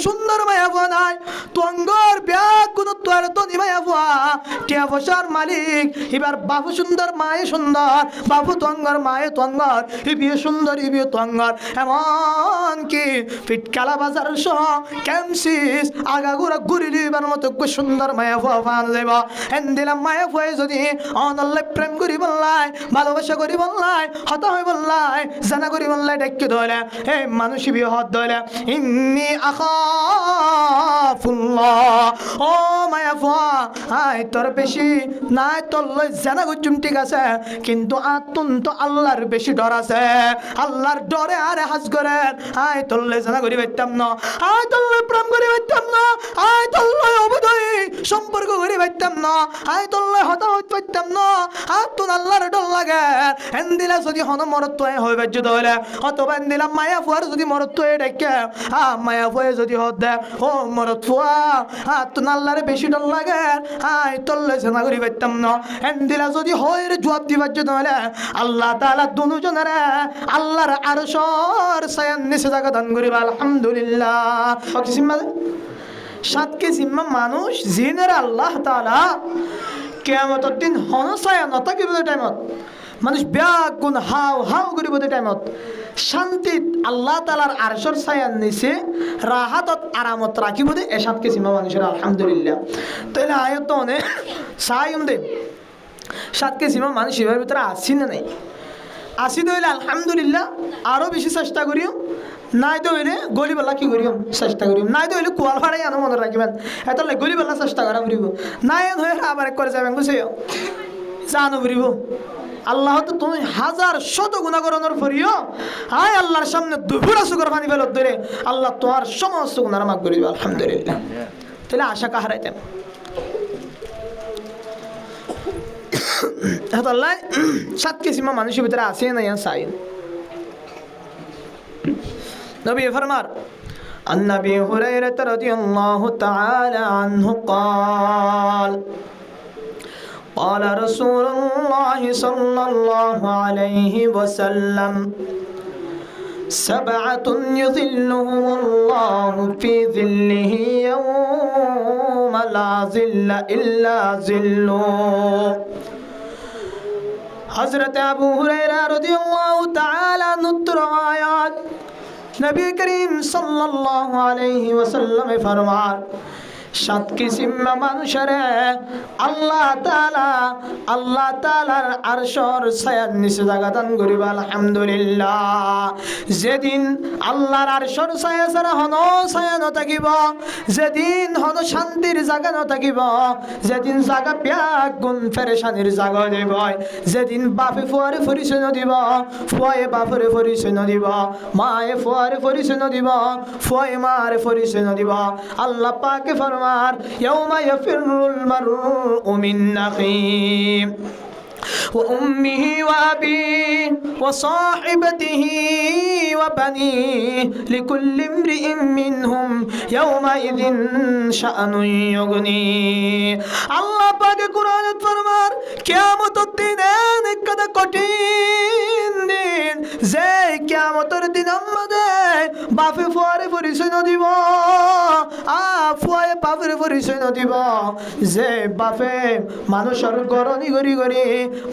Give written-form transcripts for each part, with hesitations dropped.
সুন্দর মায়া ফুয়া নাই তঙ্গর ব্যাগ কোন তোর তো নিমায়া ফুয়া টিয়া বসার মালিক এবার বাবু সুন্দর মায়ে সুন্দর বাবু তঙ্গর মায়ে তঙ্গর ইবিয়ে সুন্দর ইবিয়ে তঙ্গর এমন কি ফিটকালা বাজার সহ ক্যামসিস আগাগুড়া ঘুরি দিবার মতো সুন্দর মায়া ফুয়া ফান যাইব এন দিলাম মায়া ফুয়াই যদি অনল্লাই প্রেম করি বললাই ভালোবাসা করি বললাই হতা হয়ে বললাই জানা করি বললাই ডেকে ধরে এই মানুষই বিয়ে হত ধরে ইন্নি আখাফুল্লাহ ও মায়া ফুয়া আয় তোর বেশি নাই তোর লই জানা করছুম ঠিক আছে কিন্তু আতুন তো আল্লাহর বেশি ডর আছে আল্লাহর ডরে আরে হাজ করে আয় তোর লই জানা করি পাইতাম না আয় তোর লই প্রেম করি পাইতাম না আয় তোর লই অবদয় সম্পর্ক করি পাইতাম না আয় তোর লই হতা হইতে পাইতাম না আতুন আল্লাহর ডর লাগে এন্দিলা যদি হন মরত্ব হয়ে বাজ্য ধরে অথবা এন্দিলা মায়া ফুয়ার যদি মরত্ব ডেকে মায়া ফুয়ে যদি হত দে ও মরত ফুয়া আতুন আল্লাহরে বেশি ডর লাগে আয় তোর লই জানা করি পাইতাম না এন্দিলা যদি হয় জবাব দিবার জন্য আল্লাহ তাআলা দুজনের আল্লাহর আরশের ছায়ার নিচে জায়গা দান করিবা আলহামদুলিল্লাহ সাতকে জিম্মা মানুষ জিনের আল্লাহ তাআলা কিয়ামতের দিন হন ছায়া নথাকিব টাইমত মানুষ ব্যাগুন হাও হাও করিব টাইমত শান্তিত আল্লাহ তাআলার আরশের ছায়ার নিচে রাহাতত আরামত রাখিব দে এ সাতকে জিম্মা মানুষের আলহামদুলিল্লাহ তাহলে আয়ত অনেক সাইম দে সাতকে সীমা মানুষ এবার ভিতরে আসছি না নাই আসি তো হইলে আলহামদুলিল্লাহ আরও বেশি চেষ্টা করিও নাই তো হইলে গলিবেলা কি করিও চেষ্টা করিও নাই তো হইলে কোয়াল ভাড়াই আনো মনে রাখিবেন এত গলিবেলা চেষ্টা করা ফুরিব নাই হয়ে আবার এক করে যাবেন বুঝেও জানো ফুরিব আল্লাহ তো তুমি হাজার শত গুণা করানোর পরিও আয় আল্লাহর সামনে দুপুরা সুগর পানি ফেলত ধরে আল্লাহ তোমার সমস্ত গুণার মাফ করিব আলহামদুলিল্লাহ তাহলে আশা কাহারাইতেন সাতকে সীমা মানুষের ভিতরে আসে না সাইন নবী ফরমার عن أبي هريرة رضي الله تعالى عنه قال قال رسول الله صلى الله عليه وسلم سبعة يظلهم الله في ظله يوم لا ظل إلا ظله हज़रत अबू हुरैरा रज़ियल्लाहु ताआला अन्हु रवायात नबी करीम सल्लल्लाहु अलैहि वसल्लम फरमान सात किस्म মানুষেরে আল্লাহ তাআলার আরশের ছায়ার নিচে জায়গা দান করিবা আলহামদুলিল্লাহ যেদিন আল্লাহর আরশের ছায়া ছাড়া হনো ছায়া নথাকিব যেদিন হনো শান্তির জায়গা নথাকিব যেদিন জায়গা প্যাক গুণ পেরেশানির জায়গা দেব যেদিন বাপে ফুয়ারে পরিচয় নদিব ফুয়ায়ে বাপরে পরিচয় নদিব মায়ে ফুয়ারে পরিচয় নদিব ফুয়ায়ে মারে পরিচয় নদিব আল্লাহ পাকে ফরমান يوم يفر المرء من أخيه وأمه وأبيه وصاحبته وبنيه لكل امرئ منهم يومئذ شأن يغنيه الله পাক কুরআনে ফরমান কিয়ামতের দিনে কত কঠিন দিন যে কিয়ামতের দিন আমাদের বাপে ফুয়ারে পরিচয় নদিব ফুয়ায়ে বাপের পরিচয় নদিব যে বাপে মানুষের গরনি গরি গরি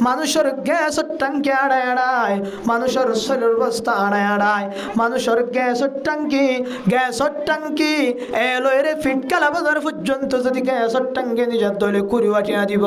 মানুষের গ্যাসের ট্যাঙ্কি আড়ায় আড়ায় মানুষের শরীর বস্তা আড়ায় আড়ায় মানুষের গ্যাসের ট্যাঙ্কি এলো এরে ফিটকালা বাজার পর্যন্ত যদি গ্যাসের ট্যাঙ্কি নিজের দলে কুড়িওয়াটিয়া দিব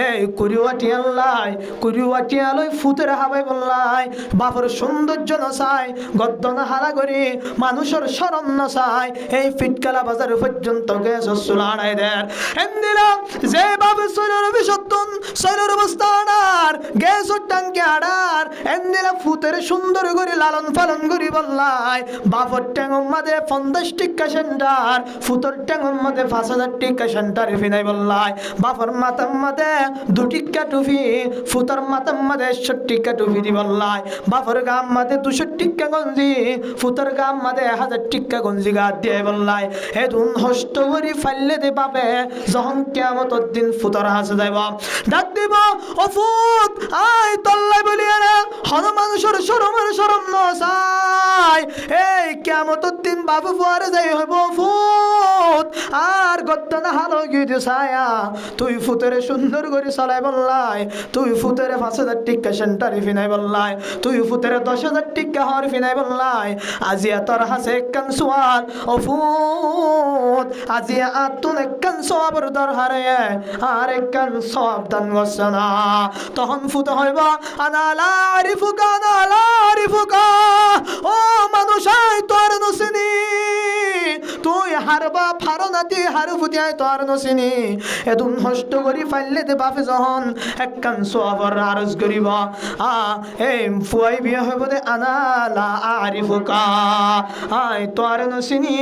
এই কুড়িওয়াটিয়া লাই কুড়িওয়াটিয়া লই ফুতের হাবাই বললাই বাপের সৌন্দর্য নসাই গদ্দ না হারা করি মানুষের শরম নসাই এই ফিটকালা বাজার পর্যন্ত গ্যাসের চুলা আড়াই দেয় এন্দিরা যে বাপের শরীর বিসর্জন শরীর বস্তা আড়ার গ্যাসের ট্যাঙ্কি আড়ার এন্দিরা ফুতের সুন্দর করে লালন পালন করি বললাই বাপর ট্যাঙ্গর মাঝে 50 টিকা সেন্টার ফুতর ট্যাঙ্গর মাঝে 5000 টিকা সেন্টার ফিনাই বললাই বাপর মাথার মাঝে 2 টিকা টুপি ফুতর মাথার মাঝে 100 টিকা টুপি দি বললাই বাপর গাম মাঝে 200 টিকা গঞ্জি ফুতর গাম মাদে 1000 টিক্কা গঞ্জি গা দিয়ে বললাই হেদুন হষ্ট করি ফাইলে দে পাবে যখন কিয়ামতের দিন ফুতর হাসে যাইব ডাক দিব ও ফুত আয় তল্লাই বলিয়া রে হন মানুষের শরম ন চাই এই কিয়ামতের দিন বাবু ফুয়ারে যাই হইব ফুত আর গত্ত না হালো গিয়ে ছায়া তুই ফুতেরে সুন্দর করে চলাই বললাই তুই ফুতেরে 5000 টিক্কা সেন্টারে ফিনাই বললাই তুই ফুতেরে 10000 টিক্কা হর ফিনাই বললাই আজিয়া তোর হাসে একখান সোয়াল ও ফুত আজিয়া আতুন একখান সওয়াবর দরহারে আর একখান সওয়াব দান গছনা তখন ফুত হইব আনা লা আরিফুকা ও মানুষ আই তোর নসিনি তুই হারবা ফারনাতি হারফুতি আই তোর নসিনি এদুন হষ্ট করি ফাইলে দে বাপে যখন একখান সওয়াবর আরজ করিব এই ফুয়াই বিয়া হইব দে আনা লা আরিফুকা আই তোর নসিনি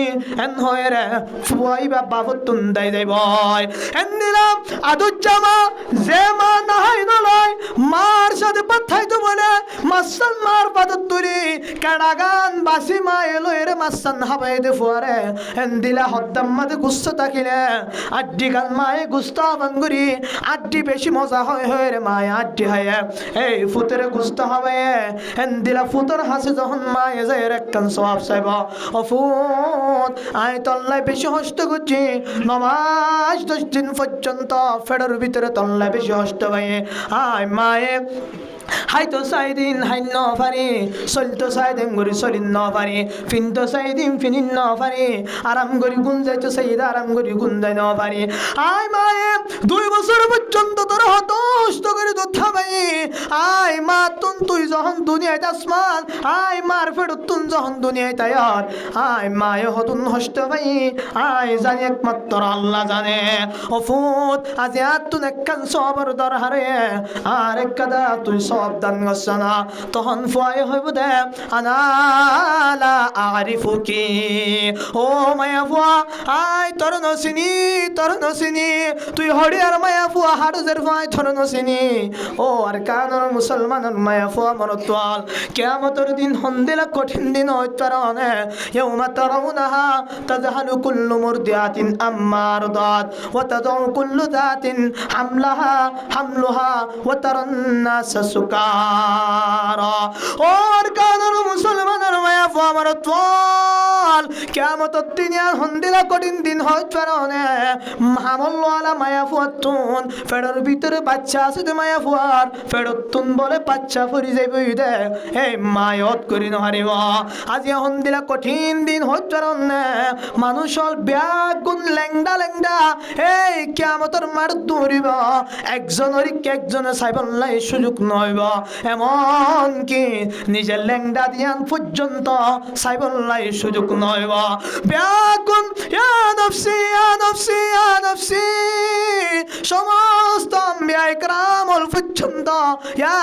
এন হয়ে রে ফুয়াই বা বাবু তুন্দাই যাইব এন দিলাম আদুর জামা যে মা নাহাই নলয় মার সাথে পাঠাই তো বলে মাসান মার পাদত তুরি কাড়াগান বাসি মা এলো এর মাসান হাবাই দে ফুয়ারে এন দিলা হদ্দাম মাদে গুস্ত তাকিলে আড্ডি গান মায়ে গুস্ত বাঙ্গুরি আড্ডি বেশি মজা হয় রে মায়ে আড্ডি হয় এই ফুতের গুস্ত হবে এন দিলা ফুতর হাসে যখন মায়ে যায় এর একখান সওয়াব চাইব ও ফুত আই তল্লাই বেশি হস্ত করছি নমাজ 10 দিন পর্যন্ত ফেডার ভিতরে তল্লাই বেশি হস্ত ভাই আয় মায়ে হাইতো সাইদিন হাইন ন পারি চলতো সাইদিন গরি চলিন ন পারি ফিনতো সাইদিন ফিনিন ন পারি আরাম গরি গুন যাইতো সাইদা আরাম গরি গুন যাই ন পারি আয় মায়ে 2 বছর পর্যন্ত তোর হতষ্ট করে তো থামাই আয় মা তুই যখন দুনিয়ায় আসমান আয় মার ফেরত তুন যখন দুনিয়ায় তায়ার আয় মায়ে হতুন হস্ত ভাই আয় জানি একমাত্র আল্লাহ জানে ও ফুত আজ তুন একখান সবর দরহারে আর একদা তুই সব দান গছনা তখন ফুয়াই হইব দে আনালা আরিফুকি ও মায়া ফুয়া আয় তোর নসিনি তুই হরিয়ার মায়া ফুয়া হারুজের ফুয়াই তোর নসিনি ও আর কানর মুসলমানের মায়া ফুয়া মরতওয়াল কিয়ামতের দিন হন্দিলা কঠিন দিন হইতারনে ইয়াউমা তারাউনাহা তাযহালু কুল্লু মুরদিআতিন আম্মা আরদাত ওয়া তাদউ কুল্লু যাতিন হামলুহা ওয়া তারান নাস সুকারা ওর কানর মুসলমানের মায়া ফুয়া মরতওয়াল কিয়ামতের দিন হন্দিলা কঠিন দিন হইতারনে হামলওয়ালা মায়া ফুয়া তুন ফেডার ভিতরে বাচ্চা আছে তে মায়া ফুয়ার ফেরত তুন বলে বাচ্চা ফুরি যাইব দে এই মায়ত করি নহারিব আজ এখন দিলা কঠিন দিন হচ্ছে মানুষ ব্যাগুন লেংডা এই কিয়ামতের মার দৌড়িব একজনে সাইবল্লাই সুযোগ নইব এমন কি নিজের লেংডা দিয়ান পর্যন্ত সাইবল্লাই সুযোগ নইব ব্যাগুন ইয়া নফসি সমস্ত আম্বিয়া ইকরামুল পর্যন্ত ইয়া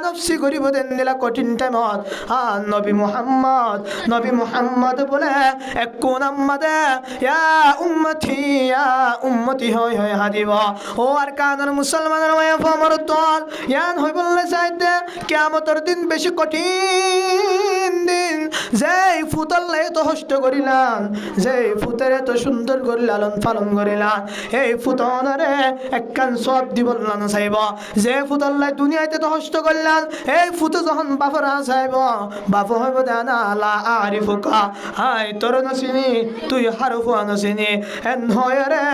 নফসি করিব দেন দিলা কঠিন টাইমত নবী মুহাম্মদ বলে এক কোন আম্মাদে ইয়া উম্মতি হয় হাদিব ও আর কানার মুসলমানের মায়া ফমর তল ইয়ান হই বললে চাইতে কিয়ামতের দিন বেশি কঠিন দিন যেই ফুতলে তো হষ্ট করিলাম যেই ফুতেরে তো সুন্দর করে লালন পালন করিলাম এই ফুতনরে একখান সব দিবল্লান চাইব যে ফুতল্লাই দুনিয়াতে তো হষ্ট করলাম এই ফুতো যখন বাপর চাইব বাপ হইব দেনা লা আরিফুকা হাই তোর নসিনি তুই হারফুয়া নসিনি এন হয় রে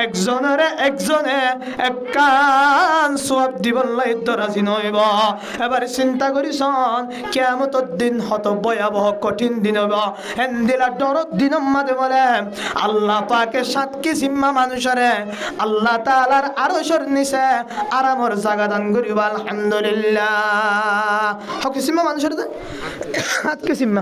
একজনে একখান সব দিবল্লাই দরাজি নইব এবার চিন্তা করিছন কিয়ামতের দিন হত ভয়াবহ কঠিন দিন হইব এন দিলা ডরত দিন মাঝে বলে আল্লাহ পাকে 7 কিসিমা মানুষরে আল্লাহ তাআলার আরশের নিচে আরামর জায়গা দান করিব আলহামদুলিল্লাহ হক কিসিমা মানুষের 7 কিসিমা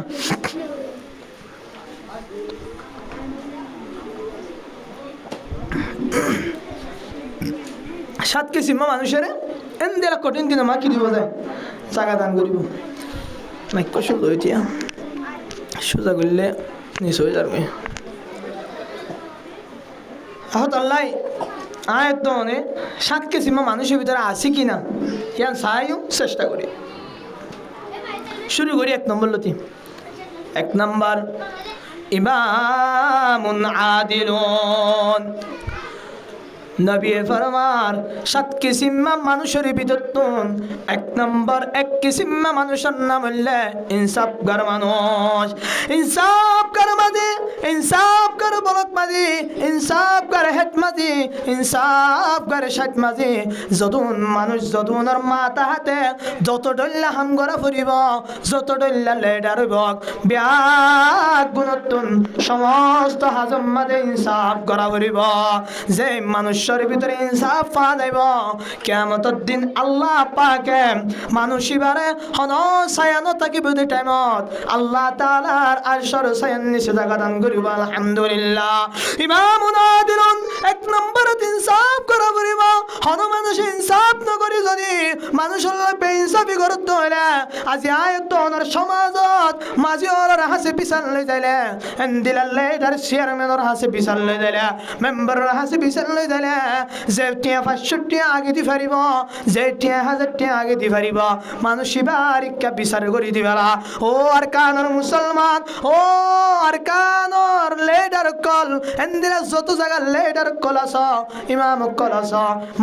7 কিসিমা মানুষের এন দিলা কঠিন দিন মা কি দিব যায় জায়গা দান করিব নাই কষ্ট হইতিয়া সোজা করলে নিচ হয়ে যাবে আহত আল্লাহ আয় তো 7 কিসিমা মানুষের ভিতরে আছে কিনা ইয়ান চাইও চেষ্টা করি শুরু করি 1 নম্বর লতি এক নাম্বার ইমামুন আদিলুন। নবী ফরমান 7 কিসিমা মানুষের ভিতরতুন এক নম্বর এক কিসিমা মানুষের নাম হইলে ইনসাফগার মানুষ। ইনসাফগার মাঝে ইনসাফগার বলক মাঝে ইনসাফগার হেত মাঝে ইনসাফগার সাত মাঝে যদুন মানুষ যদুনের মাথা হাতে যত ডল্লা হাম গড়া ফুরিব যত ডল্লা লেডার বক ব্যাগ গুণতুন সমস্ত হাজম মাঝে ইনসাফ করা ফুরিব। যে মানুষ ভিতরে ইনসাফ পাওয়া যাইব কিয়ামতের দিন আল্লাহ পাকে মানুষিবারে হন ছায়ানো থাকিব যে টাইমত আল্লাহ তাআলার আরশের ছায়ার নিচে জায়গা দান করিব। আলহামদুলিল্লাহ। ইমামুন আদিলুন এক নম্বর ইনসাফ করা করিব। হন মানুষ ইনসাফ নকরি যদি মানুষের বেইনসাফি করতে হইলে আজি আয়ত ওনার সমাজত মাঝি ওর হাসে পিছাল লই যাইলে এন্দিলালে তার চেয়ারম্যানের হাসে পিছাল লই যাইলে মেম্বারের হাসে পিছাল লই যাইলে যে টিয়া 500 টিয়া আগে দি পারিব যে টিয়া 1000 টিয়া আগে দি পারিব মানুষ বারিকা বিচার করি দিবেলা। ও আর কানর মুসলমান ও আর কানর লেডার কল এন্দিলা যত জায়গা লেডার কল আস ইমাম কল আস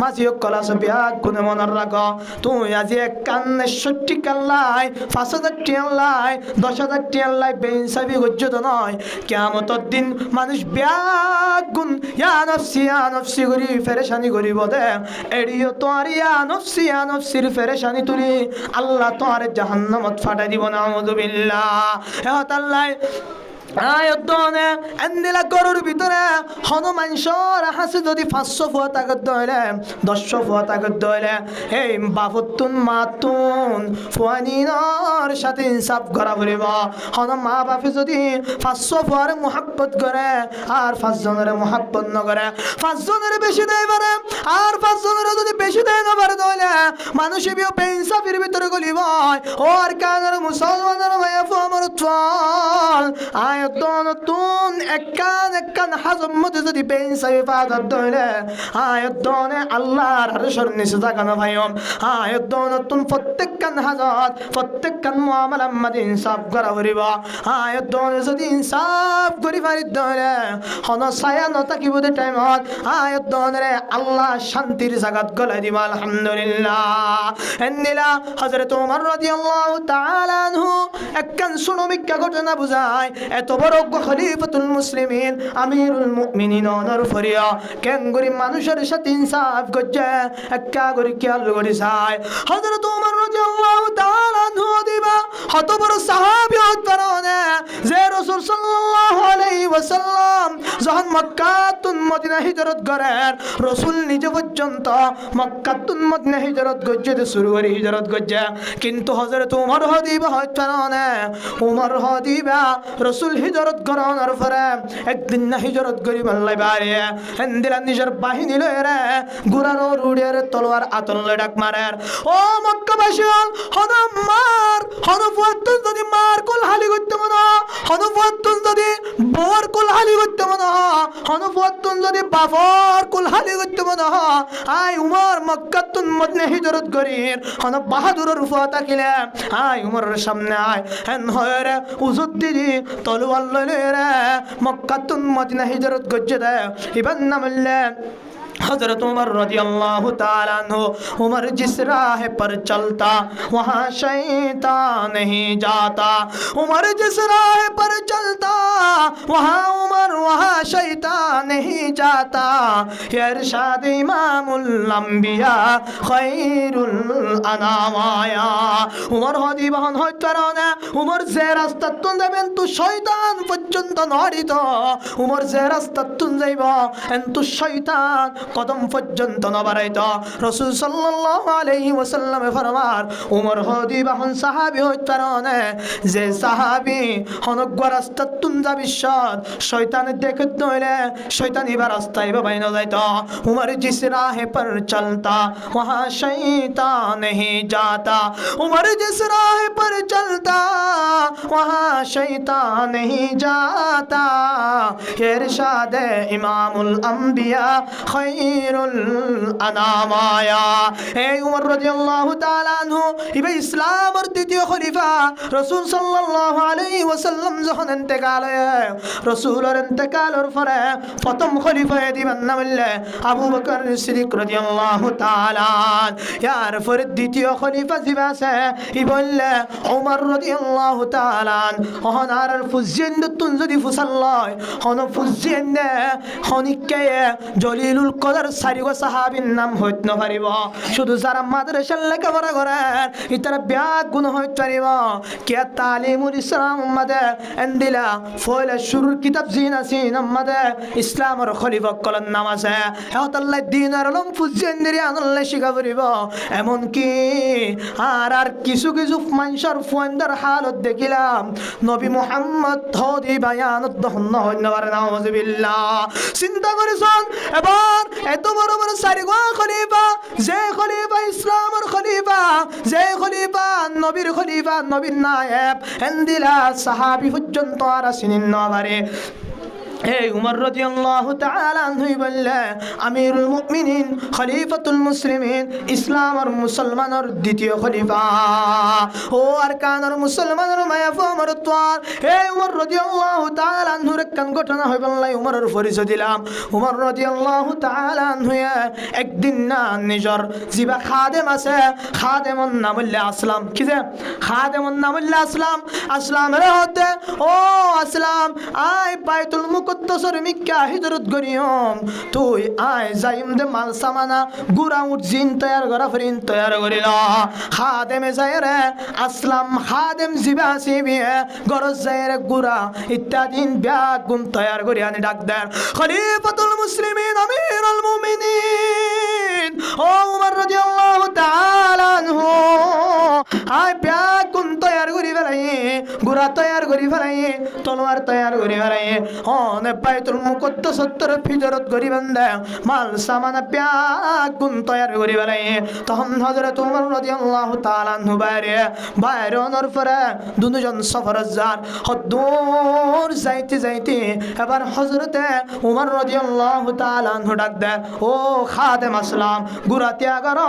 মাঝি কল আস বিয়াক গুনে মনের রাখ তুই আজি এক কান্নে 60 কাল্লাই 5000 টিয়া লাই 10000 টিয়া লাই বেইনসাফি গজ্জত নয়। কিয়ামতের দিন মানুষ বিয়াক গুন ইয়া নফসি করি ফেরেশানি করিব দে এড়িও তোর ইয়া নফসির ফেরেশানি তুলি আল্লাহ তোর জাহান্নামত ফাটাই দিব। নাউযুবিল্লাহ। হে আল্লাহ আয়তনে এন্দিলা গরুর ভিতরে হন মানুষের হাসে যদি 500 ফুয়া তাগত দইলে 100 ফুয়া তাগত দইলে এই বাপতুন মাতুন ফুয়ানিনর সাথে ইনসাফ করা বলিব। হন মা বাপে যদি 500 ফুয়ার মোহাব্বত করে আর 5 জনের মোহাব্বত ন করে 5 জনের বেশি দেয় পারে আর 5 জনের যদি বেশি দেয় না পারে দইলে মানুষ বিও বেইনসাফির ভিতরে গলিব। ও আর কানের মুসলমানের মায়া ফু আমার চল আয়তন একান হাজম মধ্যে যদি বেইনসাফি ফাদার দইলে আয়তনে আল্লাহর আরশের নিচে জাগানো ভাইম আয়তন প্রত্যেকখান হাজত প্রত্যেকখান মুআমালার মধ্যে ইনসাফ করা করিব। আয়তন যদি ইনসাফ করি পারি দইলে হন ছায়া নথাকিব দে টাইমত আয়তনরে আল্লাহ শান্তির জাগাত গলাই দিব। আলহামদুলিল্লাহ। এন্দিলা হযরত ওমর রাদিয়াল্লাহু তাআলা আনহু একখান সুনমিকা ঘটনা বুঝায় এত বড় খলিফাতুল মুসলিমিন আমিরুল মুমিনিন ওনার ফরিয়া কেঙ্গুরি মানুষের সাথে ইনসাফ করছে একা করে খেয়াল করে যায়। হযরত ওমর রাদিয়াল্লাহু তাআলা আনহু দিবা হত বড় সাহাবী হতরনে যে রাসূল সাল্লাল্লাহু আলাইহি ওয়াসাল্লাম যখন মক্কা তুন মদিনা হিজরত করেন রাসূল নিজে পর্যন্ত মক্কা তুন মদিনা হিজরত করতে শুরু করে হিজরত করছে কিন্তু হযরত ওমর হদিবা হতরনে ওমর হদিবা রাসূল হিজরত করানোর পরে একদিন না হিজরত করি বললাই বাড়ি হেন্দিলা নিজের বাহিনী লয়ে গুড়ানো রুড়ের তলোয়ার আতলে ডাক মারের। ও মক্কাবাসী হনফুয়াতুন যদি মার কুল হালি করতে মনে হনফুয়াতুন যদি বর কুল হালি করতে মনে হনফুয়াতুন যদি বাফর কুল হালি করতে মনে আই উমর মক্কাতুন মদিনা হিজরত করি হন বাহাদুরের রূপা তাকিলে আই উমরের সামনে আয় হেন হয়ে রে উজুদ দিদি তলোয়ার লইলে রে মক্কাতুন মদিনা হিজরত করছে দে ইবান নামলে हज़रत उमर रज़ियल्लाहु ताला अन्हु उमर जिस राह पर चलता वहाँ शैतान नहीं जाता उमर जिस राह पर चलता वहाँ शैतान नहीं जाता ये इरशाद इमामुल अंबिया खैरुल अनाम आया। उमर हदी बहन হইতারনে উমর যে রাস্তা তুন যাবেন তো শয়তান পর্যন্ত নড়িত উমর যে রাস্তা তুন যাইব এন্তু শয়তান কদম পর্যন্ত ন বাড়াইত। রাসূল সাল্লাল্লাহু আলাইহি ওয়াসাল্লামে ফরমান উমর হদি বাহন সাহাবী হইতারনে যে সাহাবী হনক রাস্তা তুন যাবি শয়তান দেখত নইলে शैतानी बा रास्ता बाबाई न जाता उमर जिस राह पर चलता वहाँ शैतान नहीं जाता उमर जिस राह पर चलता वहाँ शैतान नहीं जाता इरशाद इमामुल अंबिया खैरुल अनाम आया ए उमर রাদিয়াল্লাহু তাআলা আনহু ইবে ইসলামের দ্বিতীয় খলিফা রাসূল সাল্লাল্লাহু আলাইহি ওয়াসাল্লাম যখন ইন্তেকাল রাসূলের ইন্তেকালের পরে প্রথম খলিফা দিবেন নাম হলো আবু বকর সিদ্দিক রাদিয়াল্লাহু তাআলা ইয়ার পরে দ্বিতীয় খলিফা দিবে আছে ই বললে ওমর রাদিয়াল্লাহু তাআলা ওহনার ফুজিন তুন যদি ফুসাল্লাহ হন ফুজিন হনিকে জলিলুল কদর সারিগো সাহাবীর নাম হইত না পারিব শুধু যারা মাদ্রাসার লেখাপড়া করেন ইতারা ব্যাগ গুণ হইতে পারিব কে তালিমুল ইসলাম মাদে এন্দিলা ফয়লা শুরুর কিতাব জিনাসিন মাদে ইসলামের খলিফা কলন নাম আছে হেতাল্লাহ দিনের আলম ফুজিন্দিরি আনল্লাহ শিখা পারিব এমন কি আর কিছু কিছু মানুষের ফুয়ান্দার হালত দেখিলাম নবী মুহাম্মদ হদি বায়ানত দহন্ন হইন পারে নাউজুবিল্লাহ চিন্তা করেছেন এবার এত বড় বড় সারিগো খলিফা যে খলিফা ইসলামের খলিফা যে খলিফা নবীর নায়েব এন্দিলা সাহাবী পর্যন্ত আর চিনিন না পারে এই উমর রাদিয়াল্লাহু তাআলা আনহু বললে আমিরুল মুমিনিন খলিফাতুল মুসলিমিন ইসলামের মুসলমানের দ্বিতীয় খলিফা ও আরকানের মুসলমানের মায়াফমর তোয়ার এই উমর রাদিয়াল্লাহু তাআলা আনহুর কান ঘটনা হই বললাই উমরের পরিচয় দিলাম উমর রাদিয়াল্লাহু তাআলা আনহু একদিন না নিজর জিবা খাদেম আছে খাদেমর নাম হলো আসলাম কি যে খাদেমর নাম হলো আসলামের হতে ও আসলাম আয় বাইতুল মুকদ্দাসের মিক্কা হিজরত করিয়ম তুই আয় যাইম দে মাল সামানা গুরা উঠ জিন তৈয়ার করা ফরিন তৈয়ার করিল খাদেমে যায় রে আসলাম খাদেম জিবা সিবি গরজ যায় রে গুরা ইত্যাদি ব্যাগ গুণ তৈয়ার করি আনি ডাক দেন খলিফাতুল মুসলিমিন আমিরুল মুমিনিন ও উমর রাদিয়াল্লাহু তাআলা আনহু আয় ব্যাগ গুণ তৈয়ার করি ফেলাই গুরা তৈয়ার করি ফেলাই তলোয়ার তৈয়ার করি ফেলাই নে বাইতুল মুকদ্দাস তরফ হিজরত করি বান্দা মাল সামানা ব্যাগ গুণ তৈয়ার করি ফেলাই তখন হযরত উমর রাদিয়াল্লাহু তাআলা আনহু বাইরে অনর পরে দুজন সফরে যান দূর যাইতে এবার হযরতে উমর রাদিয়াল্লাহু তাআলা আনহু ডাক দেয় ও খাদেম আসলাম গুরা ত্যাগ কর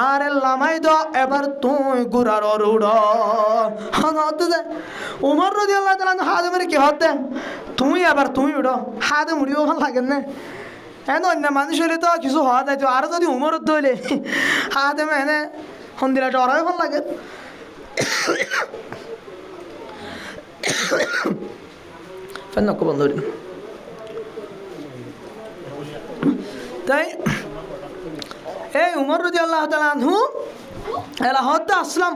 আর লামাই দ এবার তুই গুরার উড় হতে দে উমর রাদিয়াল্লাহু তাআলা আনহু খাদেমের কি হতে তুমি উড়ো খাদেম উড়িও ভালো লাগে না এন অন্য মানুষ হলে তো কিছু হওয়া যায় আর যদি উমর হইলে খাদেম এনে সন্ধিলা ডরাই ভাল লাগে বন্ধ তাই এই উমর রাদিয়াল্লাহু তাআলা আনহু এলা হতে আসলাম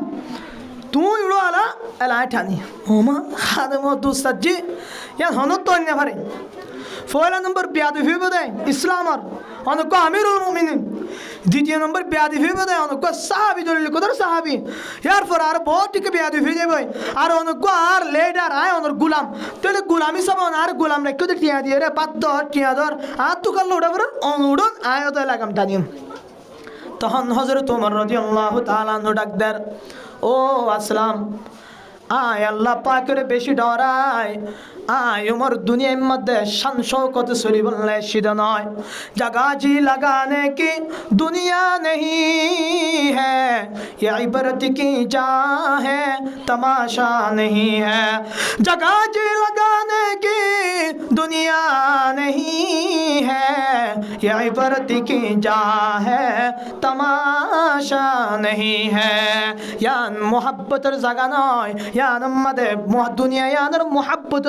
তুই উড়ো আলা এলা ঠানি ওমা খাদেম দুসাজি ইয়ান হনত তো অন্য পারে পয়লা নম্বর বিয়াদি হইব দেয় ইসলামর অনক আমিরুল মুমিনিন দ্বিতীয় নম্বর বিয়াদি হইব দেয় অনক সাহাবী দলিল কদর সাহাবী ইয়ার পর আর বহুত টিকে বিয়াদি হয়ে যাবে আর অনক আর লিডার আয় অনর গোলাম তাহলে গোলামি সব আর গোলাম রেখে তো টিয়া দিয়ে রে পাত ধর টিয়া ধর আর তু কাল উড়া পর অনুড়ন আয় তো লাগাম টানিম তখন হযরত ওমর রাদিয়াল্লাহু তাআলা আনহু ডাক দেন ও আসলাম আয় আল্লাহ পাকের বেশি ডরায় আয় उमर दुनिया मध्य शान शौकत सुरी बनले सीधा नय जगह जी लगाने की दुनिया नहीं है ये इबरत की जा है तमाशा नहीं है जगह जी लगाने की दुनिया नहीं है ये इबरत की जा है तमाशा नहीं है यान मोहब्बत जगह नय यान मदे दुनिया यान मोहब्बत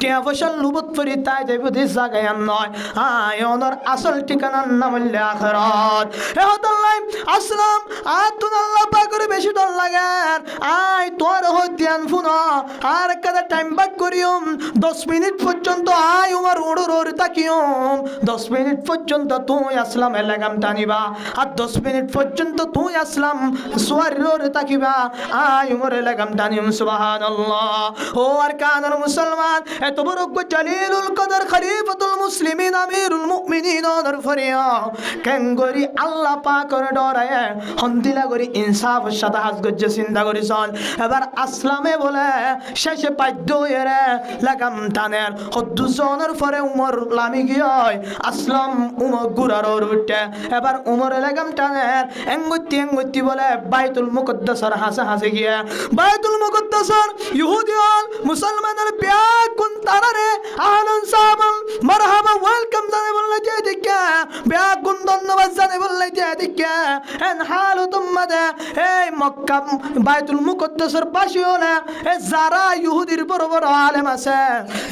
টিয়া পয়সা লুবত ফরি তাই যাইব দিস জায়গায় নয় আয় ওনার আসল ঠিকানার নাম হইল আখিরাত হে হতাল্লাই আসলাম আর তুন আল্লাহ পাকের বেশি ডর লাগে আয় তোর হতিয়ান ফুন আর কাদা টাইম বাক করিয়ম 10 মিনিট পর্যন্ত আয় উমর উড়ুর তাকিয়ম 10 মিনিট পর্যন্ত তুই আসলাম লাগাম টানিবা আর 10 মিনিট পর্যন্ত তুই আসলাম সুয়ারির তাকিবা আয় উমর লাগাম টানিম সুবহানাল্লাহ ও আর কানার মুসলমান এত বড় জালিলুল কদর খলিফাতুল মুসলিমিন আমিরুল মুমিনিন ওনার ফরিয়া কেঙ্গরি আল্লাহ পাকের ডরায় হন্দিলা করি ইনসাফের সাথে হাজ গজ্জে চিন্তা করি চল এবার আসলামে বলে শেষে পাদ্য এরে লাগাম টানের হদ্দুজনের পরে উমর লামি গিয়ে আসলাম উমর গুরার উঠে এবার উমরে লাগাম টানের এঙ্গুতি বলে বাইতুল মুকদ্দাসের হাসে হাসে গিয়ে বাইতুল মুকদ্দাসের ইহুদিয়ান মুসলমানের ব্যাগ কোন তারারে আহলান সাহাবান মারহাবা ওয়েলকাম জানে বললে যে দিকে ব্যাগ কোন ধন্যবাদ জানে বললে যে দিকে এন হালু তুম্মাদে এই মক্কা বাইতুল মুকদ্দাসের পাশে হলে যারা ইহুদির বড় বড় আলেম আছে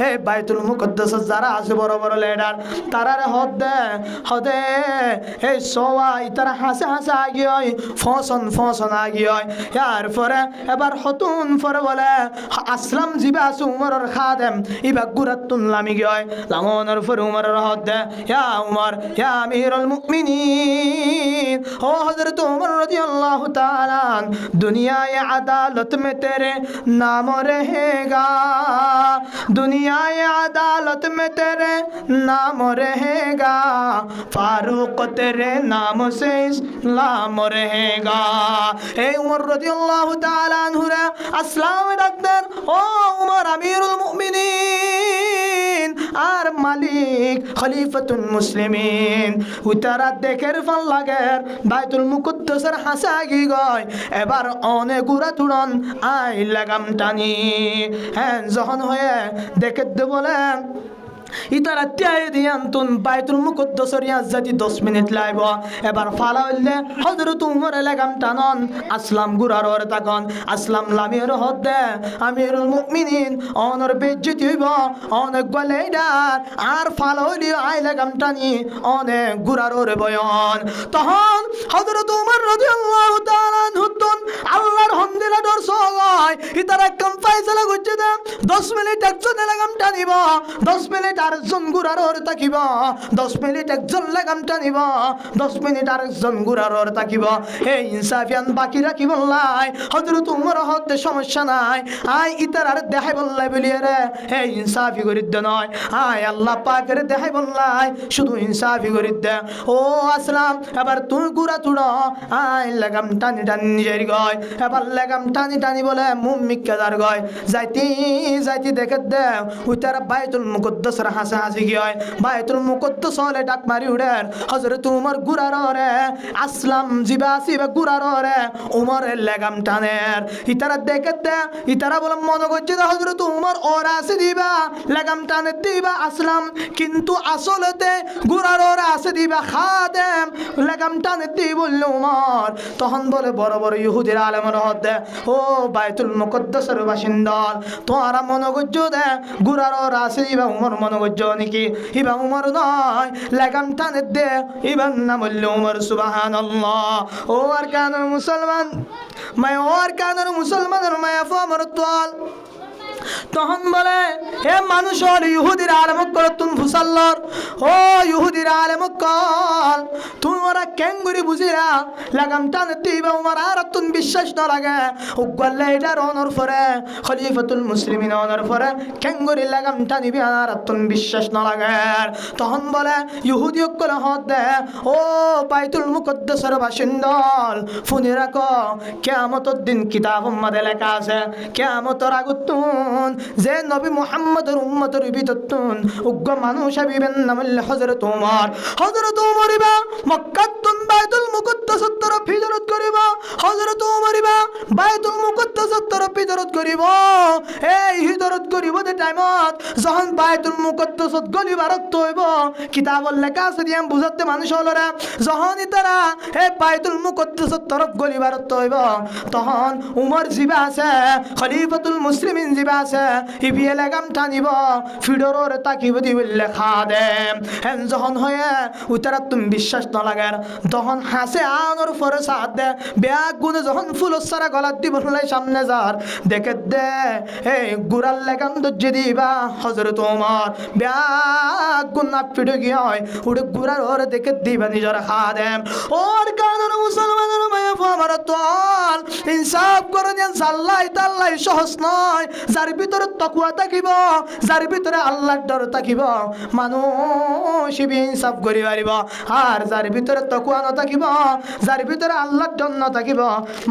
এই বাইতুল মুকদ্দাসের যারা আছে বড় বড় লিডার তারারে হদে এই সওয়াই তারা হাসে হাসে আগিয়ে ফসন আগিয়ে ইয়ার পরে এবার হতুন পরে বলে আসলাম জিবা আছে উমরের খাদেম ইবা গুরাতুন লামি গিয়ে লামনের পরে উমরের হদে ইয়া উমর ইয়া আমিরুল মুমিনিন ও হযরত উমর রাদিয়াল্লাহু তাআলা दुनिया ये अदालत में तेरे नाम रहेगा दुनिया ये अदालत में तेरे नाम रहेगा फारूक तेरे नाम से इस्लाम रहेगा ए उमर रदियल्लाहु ताआला अन्हु रे अस्सलाम रखदेन ओ उमर अमीरुल मुमिनीन আর মালিক খলিফাতুল মুসলিমিন উতারা দেখের ফল লাগের বাইতুল মুকদ্দাসের হাসাগি গয় এবার অনে গুড়া তুড়ন আই লাগাম টানি হ্যাঁ যখন হয়ে দেখে বলেন ইতারা ত্যায় দিয়ান তুন বাইতুল মুকদ্দাসের ইয়াজ্জাতি 10 মিনিট লাইব এবার ফালা হইলে হযরত উমর লাগাম টানন আসলাম গুরার ওর তাকন আসলাম লামির হদে আমিরুল মুমিনিন অনর বেজ্জতি হইব অনেক গলেইডার আর ফালা হইলি আই লাগাম টানি অনেক গুরার ওর বয়ন তখন হযরত উমর রাদিয়াল্লাহু তাআলা হুতুন আল্লাহর হন্দিলা ডর সগায় ইতারা কম ফায়সালা গজ্জে দে 10 মিনিট একজন লাগাম টানিব 10 মিনিট আরেকজন গুরার ওর তাকিব 10 মিনিট একজন লাগাম টানিব 10 মিনিট আরেকজন গুরার ওর তাকিব এই ইনসাফিয়ান বাকি রাখি বললাই হযরত উমর হতে সমস্যা নাই আই ইতার আর দেখাই বললাই বলিয়ে রে এই ইনসাফি করিত দে নয় আই আল্লাহ পাকের দেখাই বললাই শুধু ইনসাফি করিত দে ও আসলাম এবার তুই গুরা তুড় আই লাগাম টানি টানি নিজের গয় এবার লাগাম টানি টানি বলে মুমিক্কাদার গয় যাইতি দেখে দে উতারা বাইতুল মুকদ্দাসের হাসে হাসি গিয়ে বাইতুল মুকদ্দাস হলে ডাক মারি উড়ের হযরত উমর গুরার রে আসলাম জিবাসি বা গুরার রে উমরের লাগাম টানের ইতারা দেখে দে ইতারা বলে মনে করছে হযরত উমর ওর আসে দিবা লাগাম টানে দিবা আসলাম কিন্তু আসলেতে গুরার ওরে আসে দিবা খাদেম লাগাম টানে দি বলল উমর তখন বলে বড় বড় ইহুদির আলেমের হদে ও বাইতুল মুকদ্দাসের বাসিন্দা তোরা মনে করছো দে গুরার ওর আসে দিবা উমর মনে করছো নাকি ইবা উমর নয় লাগাম টানে দে ইবার নাম বলল উমর সুবহানাল্লাহ ও আর কান মুসলমান মায় ওর কানের মুসলমানের মায়া ফমর তোল তখন বলে হে মানুষ ইহুদির আলেমক কর তুম ফুসাল্লর ও ইহুদির আলেমক কল তোমরা কেঙ্গুরি বুঝিরা লাগাম টানে দিবা উমর আর তুম বিশ্বাস না লাগে উগলে এটা অনর পরে খলিফাতুল মুসলিমিন অনর পরে কেঙ্গুরি লাগাম টানিবি আর তুম বিশ্বাস না লাগে তখন বলে ইহুদি কল হদে ও বাইতুল মুকদ্দাসের বাসিন্দল ফুনি রাখো কিয়ামতের দিন কিতাব মধ্যে লেখা আছে কিয়ামতের আগুতুন যে নবী মুহাম্মদের উম্মতের ভিতরতুন উগ্র মানুষ হইবেন নামলে হযরত উমর ইবা মক্কাতুন বাইতুল মুকদ্দাসের তরফ হিজরত করিব হযরত উমর ইবা বাইতুল মুকদ্দাসের তরফ হিজরত করিব এই হিজরত করিব দে টাইমত যখন বাইতুল মুকদ্দাসত গলিবার হইব কিতাবল লেখা আছে দিয়াম বুঝাতে মানুষ হলরা যখন তারা এই বাইতুল মুকদ্দাসের তরফ গলিবার হইব তখন উমর জিবা আছে খলিফাতুল মুসলিমিন জিবা আছে ইবিয়ে লাগাম টানিব ফিডরর তাকিব দিবল লেখা দে হেন যখন হয়ে উতারা তুমি বিশ্বাস না লাগার তখন হাসে কানর ফরে সাথ দে ব্যাগ গুনে যখন ফুল সারা গলার দিব সামনে যার দেখে দে এই গুড়াল লেখান দজ্জে দিবা হজরত ওমর ব্যাগ গুন না পিটে গিয়ে হয় উড়ে গুড়ার ওরে দেখে দিবা নিজের খাদেম ওর কানর মুসলমানের মায়া আমার তল ইনসাফ করে দেন সাল্লাই তাল্লাই সহজ নয় যার ভিতরে তাকওয়া থাকিব যার ভিতরে আল্লাহর ডর থাকিব মানুষ ইনসাফ করি পারিব আর যার ভিতরে তাকওয়া না থাকিব যার ভিতরে আল্লাহর ডর না থাকিব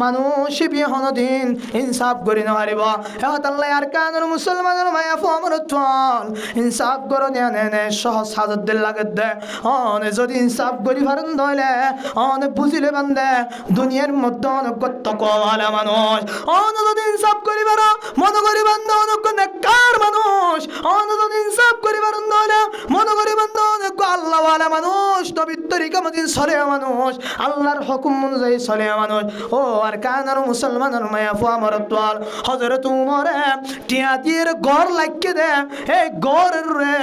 মানুষ হনদিন ইনসাফ করি না পারিব এত আল্লাহ আর কানুর মুসলমানের মায়া আমার তল ইনসাফ করে নে সহজ হাজার দিন লাগে দে অনে যদি ইনসাফ করি পারেন দইলে অনে বুঝিলে বান্দে দুনিয়ার মধ্যে অনেক তাকওয়াওয়ালা মানুষ অনে যদি ইনসাফ করি পারো মনে করি বান্দে অনেক নেককার মানুষ অনে যদি ইনসাফ করি পারেন দইলে মনে করি বান্দে অনেক আল্লাহওয়ালা মানুষ নবীর তরিকা মতে চলে মানুষ আল্লাহর হুকুম অনুযায়ী চলে মানুষ ও আর কানার মুসলমানের মায়া আমার তল হযরত উমরে টিয়া দিয়ে ঘর লাগিয়ে দে এই ঘরের রে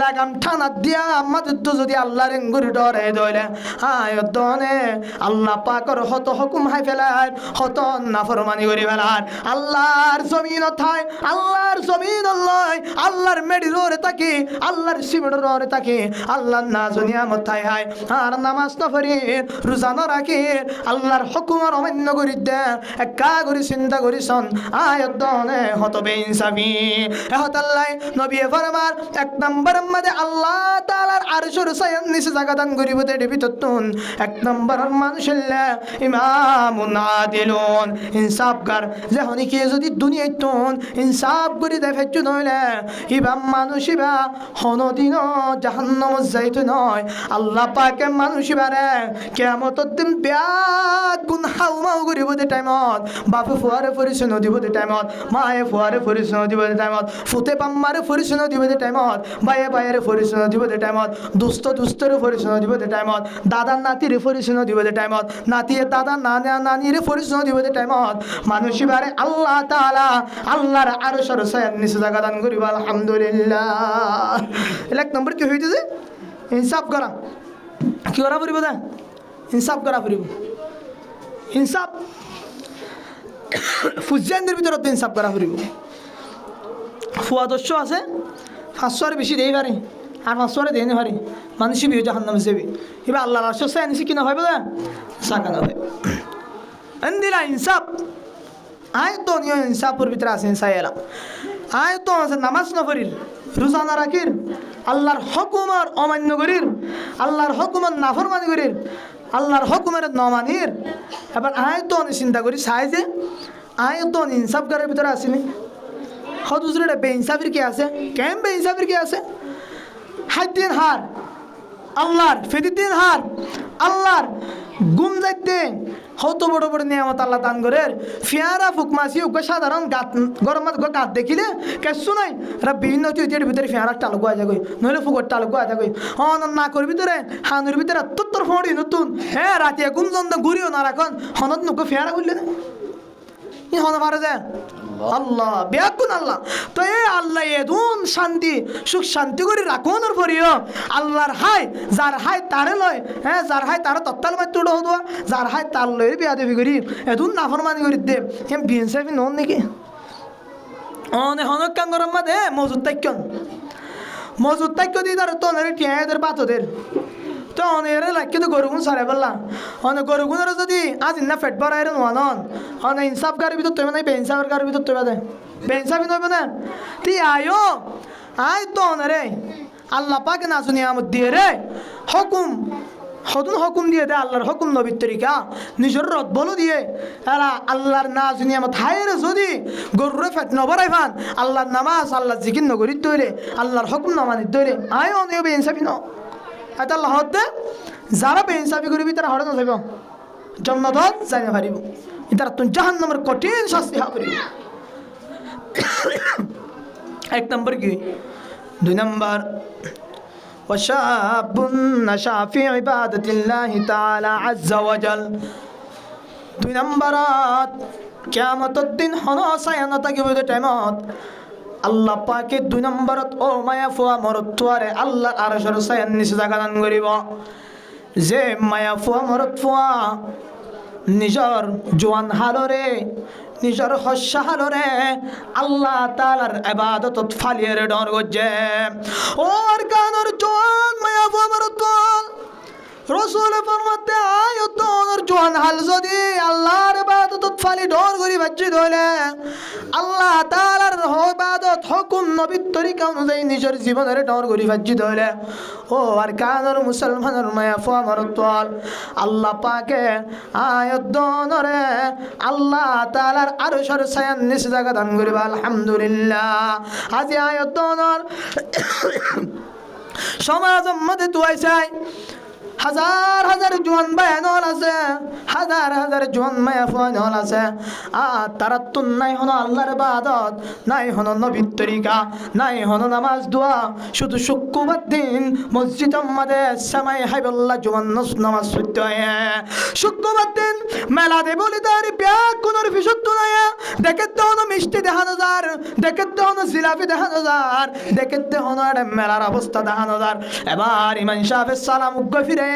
লাগাম ঠানা দিয়া আমাদের তো যদি আল্লাহর এঙ্গুরি ডরে দইলে আয় দনে আল্লাহ পাকর হত হুকুম হাই ফেলায় হত নাফরমানি করি ফেলায় আল্লাহর জমিন থাই আল্লাহর জমিন লয় আল্লাহর মেডি রোরে থাকি আল্লাহর সিমড় রোরে থাকি আল্লাহর না নিয়ামত থাই হাই আর নামাজ না পড়ি রোজা না রাখি আল্লাহর হুকুম অমান্য করি দে একা করি চিন্তা করিছন আয় দনে হত বেইনসাফি হত আল্লাহ নবী ফরমান এক নম্বর মধ্যে আল্লাহ তাআলার আরশের ছায়ার নিচে জায়গা দান করিব দেবি ভিতরতুন এক নম্বর মানুষের ইমামুন আদিলুন ইনসাফগার যে হনিকে যদি দুনিয়ায় তুন ইনসাফ করি দে ফেচ্ছু নইলে ইবাম মানুষ ইবা হনদিন জাহান্নাম যাইতে নয় আল্লাহ পাকে মানুষ ইবারে কিয়ামতের দিন ব্যাগ গুণ হাউমাউ করিব দে টাইমত বাপে ফুয়ারে পরিচয় দিব দে টাইমত মায়ে ফুয়ারে পরিচয় দিব দে টাইমত ফুতে পাম্মারে পরিচয় দিব দে টাইমত বাইয়ে বাইরে পরিচয় দিব দে টাইমত দুস্থ দুস্থরে পরিচয় দিব দে টাইমত দাদার নাতিরে পরিচয় দিব দে টাইমত নাতিয়ে দাদা নানিরে পরিচয় দিব দে টাইমত মানুষ বারে আল্লাহ তাআলা আল্লাহর আরশের ছায়ার নিচে জায়গা দান করিব আলহামদুলিল্লাহ এক নম্বর কি হইতেছে ইনসাফ করা কি করা পড়িব দা ইনসাফ করা পড়িব ইনসাফ ফুজানদের ভিতৰত ইনসাফ করা পড়িব ফুয়াদস্য আছে 500 বেশি দেই পারে আর 500 দেই না পারে মানুষই বিয়ে জাহান্নামে যাবে এবার আল্লাহর আরশের ছায়া নিচে কি না হয় বলে সাকানা হয় আন্দিলা ইনসাফ আয় তো নিয় ইনসাফের ভিতরে আছে ছায়ালা আয় তো আছে নামাজ না পড়ির রোজা না রাখির আল্লাহর হুকুমের অমান্য করির আল্লাহর হুকুমের নাফরমানি করির আল্লাহর হুকুমের নমানির এবার আয় তো চিন্তা করি চাই যে আয় তো ইনসাফ করার ভিতরে আসেনি হদুসরে বেইনসাফির কি আছে কেম বেইনসাফির কি আছে হাইদিন হার আল্লাহর ফেদিদিন হার আল্লাহর গুম যাইতে হত বড় বড় নিয়ামত আল্লাহ দান করে ফিয়ারা ফুকমাসি ওকে সাধারণ গাত গরমাত গাত দেখিলে কেসু নাই এরা বিভিন্ন চৈতির ভিতরে ফিয়ারা টালু গোয়া যাগই নইলে ফুকর টালু গোয়া যাগই না করবি ভিতরে হানুর ভিতরে তোর ফড়ি নতুন হ্যাঁ রাতে ঘুম জন্দ ঘুরিও না রাখন হনত নুকো ফিয়ারা করলে না ই হন পারে যায় আল্লাহ বেয়াকুন আল্লাহ তো এই আল্লাহ এদুন শান্তি সুখ শান্তি করে রাখুন পরিও আল্লাহর হাই যার হাই তারে লয় হ্যাঁ যার হাই তারা তত্তাল মাত্র হওয়া যার হাই তার লয় বিয়া দেবী করি এদুন নাফরমানি করি দে এম বিএন সাহেব নন নাকি অনে হনক কাঙ্গরম মাদে মজুদ তাক্য দিয়ে তার তোনের টিয়াদের বাতদের তো অনেক লাগে তো গরুগুন সারাই বললাম অনেক গরুগুনের যদি আজ না ফেট ভরাই নন অনেক ইনসাফ গাড়ির ভিতর তৈবে নাই বেইনসাফের গাড়ির ভিতর তৈবে দেয় বেইনসাফি নইবে না তুই আয়ো আয় তো রে আল্লাহ পাকে না শুনি আমার দিয়ে রে হুকুম হতুন হুকুম দিয়ে দে আল্লাহর হুকুম নবীর তরিকা নিজের রদ বলো দিয়ে এরা আল্লাহর না শুনি আমার থাইয়ের যদি গরুরে ফেট নবরাই ফান আল্লাহর নামাজ আল্লাহ জিকির নগরীর তৈরে আল্লাহর হুকুম নামানির তৈরে আয় অনেক বেইনসাফি ন এটা আল্লাহ হতে যারা বেইনসাফি করবি তারা হরে না যাইব জন্নতত যাই না পারিব ইতার তুই জাহান্নামের কঠিন শাস্তি হা করিব এক নম্বর কি দুই নম্বর وشاب نشأ في عبادة الله تعالى عز وجل দুই নম্বরত কিয়ামতের দিন হনসায়ানা থাকিব টাইমত আল্লাহ পাকে দুই নম্বরত ও মায়া ফুয়া মরতুয়ারে আল্লাহ আরশের ছায়ার নিচে জায়গা দান করিব যে মায়া ফুয়া মরত ফুয়া নিজর জোয়ান হালরে নিজর হস্যা হালরে আল্লাহ তাআলার ইবাদতত ফালিয়ে ডর গজে ওর কানর জোয়ান মায়া ফুয়া মরত রসুল ফরমাতে আয়ত ওর জোয়ান হাল যদি আল্লাহর ইবাদতত ফালি ডর করি বাচ্চি ধরে আল্লাহ তাআলার ইবাদত হুকুম নবীর তরিকা অনুযায়ী নিজের জীবনের ডর করি বাচ্চি ধরে ও আর কানর মুসলমানের মায়া ফুয়া মরত আল্লাহ পাকে আয়ত দনরে আল্লাহ তাআলার আরশের ছায়ার নিচে জায়গা দান করিবা আলহামদুলিল্লাহ আজি আয়ত দনর সমাজের মধ্যে তুই চাই হাজার হাজার জোয়ান বায়ানল আছে হাজার হাজার জোয়ান মায়া ফুয়ানল আছে তারা তো নাই হনো আল্লাহর ইবাদত নাই হনো নবীর তরিকা নাই হনো নামাজ দোয়া শুধু শুক্রবার দিন মসজিদের মধ্যে সামাই হাইবুল্লাহ জোয়ান নামাজ পড়তে হয় শুক্রবার দিন মেলাতে বলি তার ব্যাগ কোনোর বিশুদ্ধ নাই দেখে তো হনো মিষ্টি দেখানো যার দেখে তো হনো জিলাপি দেখানো যার দেখে তো হনো একটা মেলার অবস্থা দেখানো যার এবার ইমাম সাহেবের সালাম উগ্র ফিরে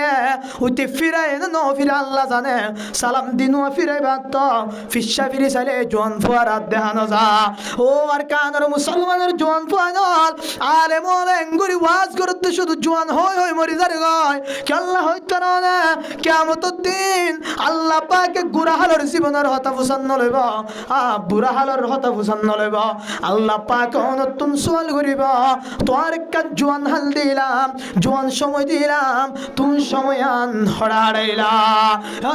উঠে ফিরাই না ফিরে আল্লাহ জানে সালাম দিনু ফিরাই বাত ফিসা ফিরে চাইলে জোয়ান ফুয়ার হাত দেখানো যা ও আর কানের মুসলমানের জোয়ান ফুয়ানল আরে মোলে এঙ্গুরি ওয়াজ করতে শুধু জোয়ান হই হই মরি যারে গয় কি আল্লাহ হইতো না কিয়ামতের দিন আল্লাহ পাকে গুরা হালর জীবনের হতা ফুসান্ন লইব বুড়া হালর হতা ফুসান্ন লইব আল্লাহ পাক নতুন সোয়াল করিব তোর একটা জোয়ান হাল দিলাম জোয়ান সময় দিলাম তুমি সময়ান হড়াড়াইলা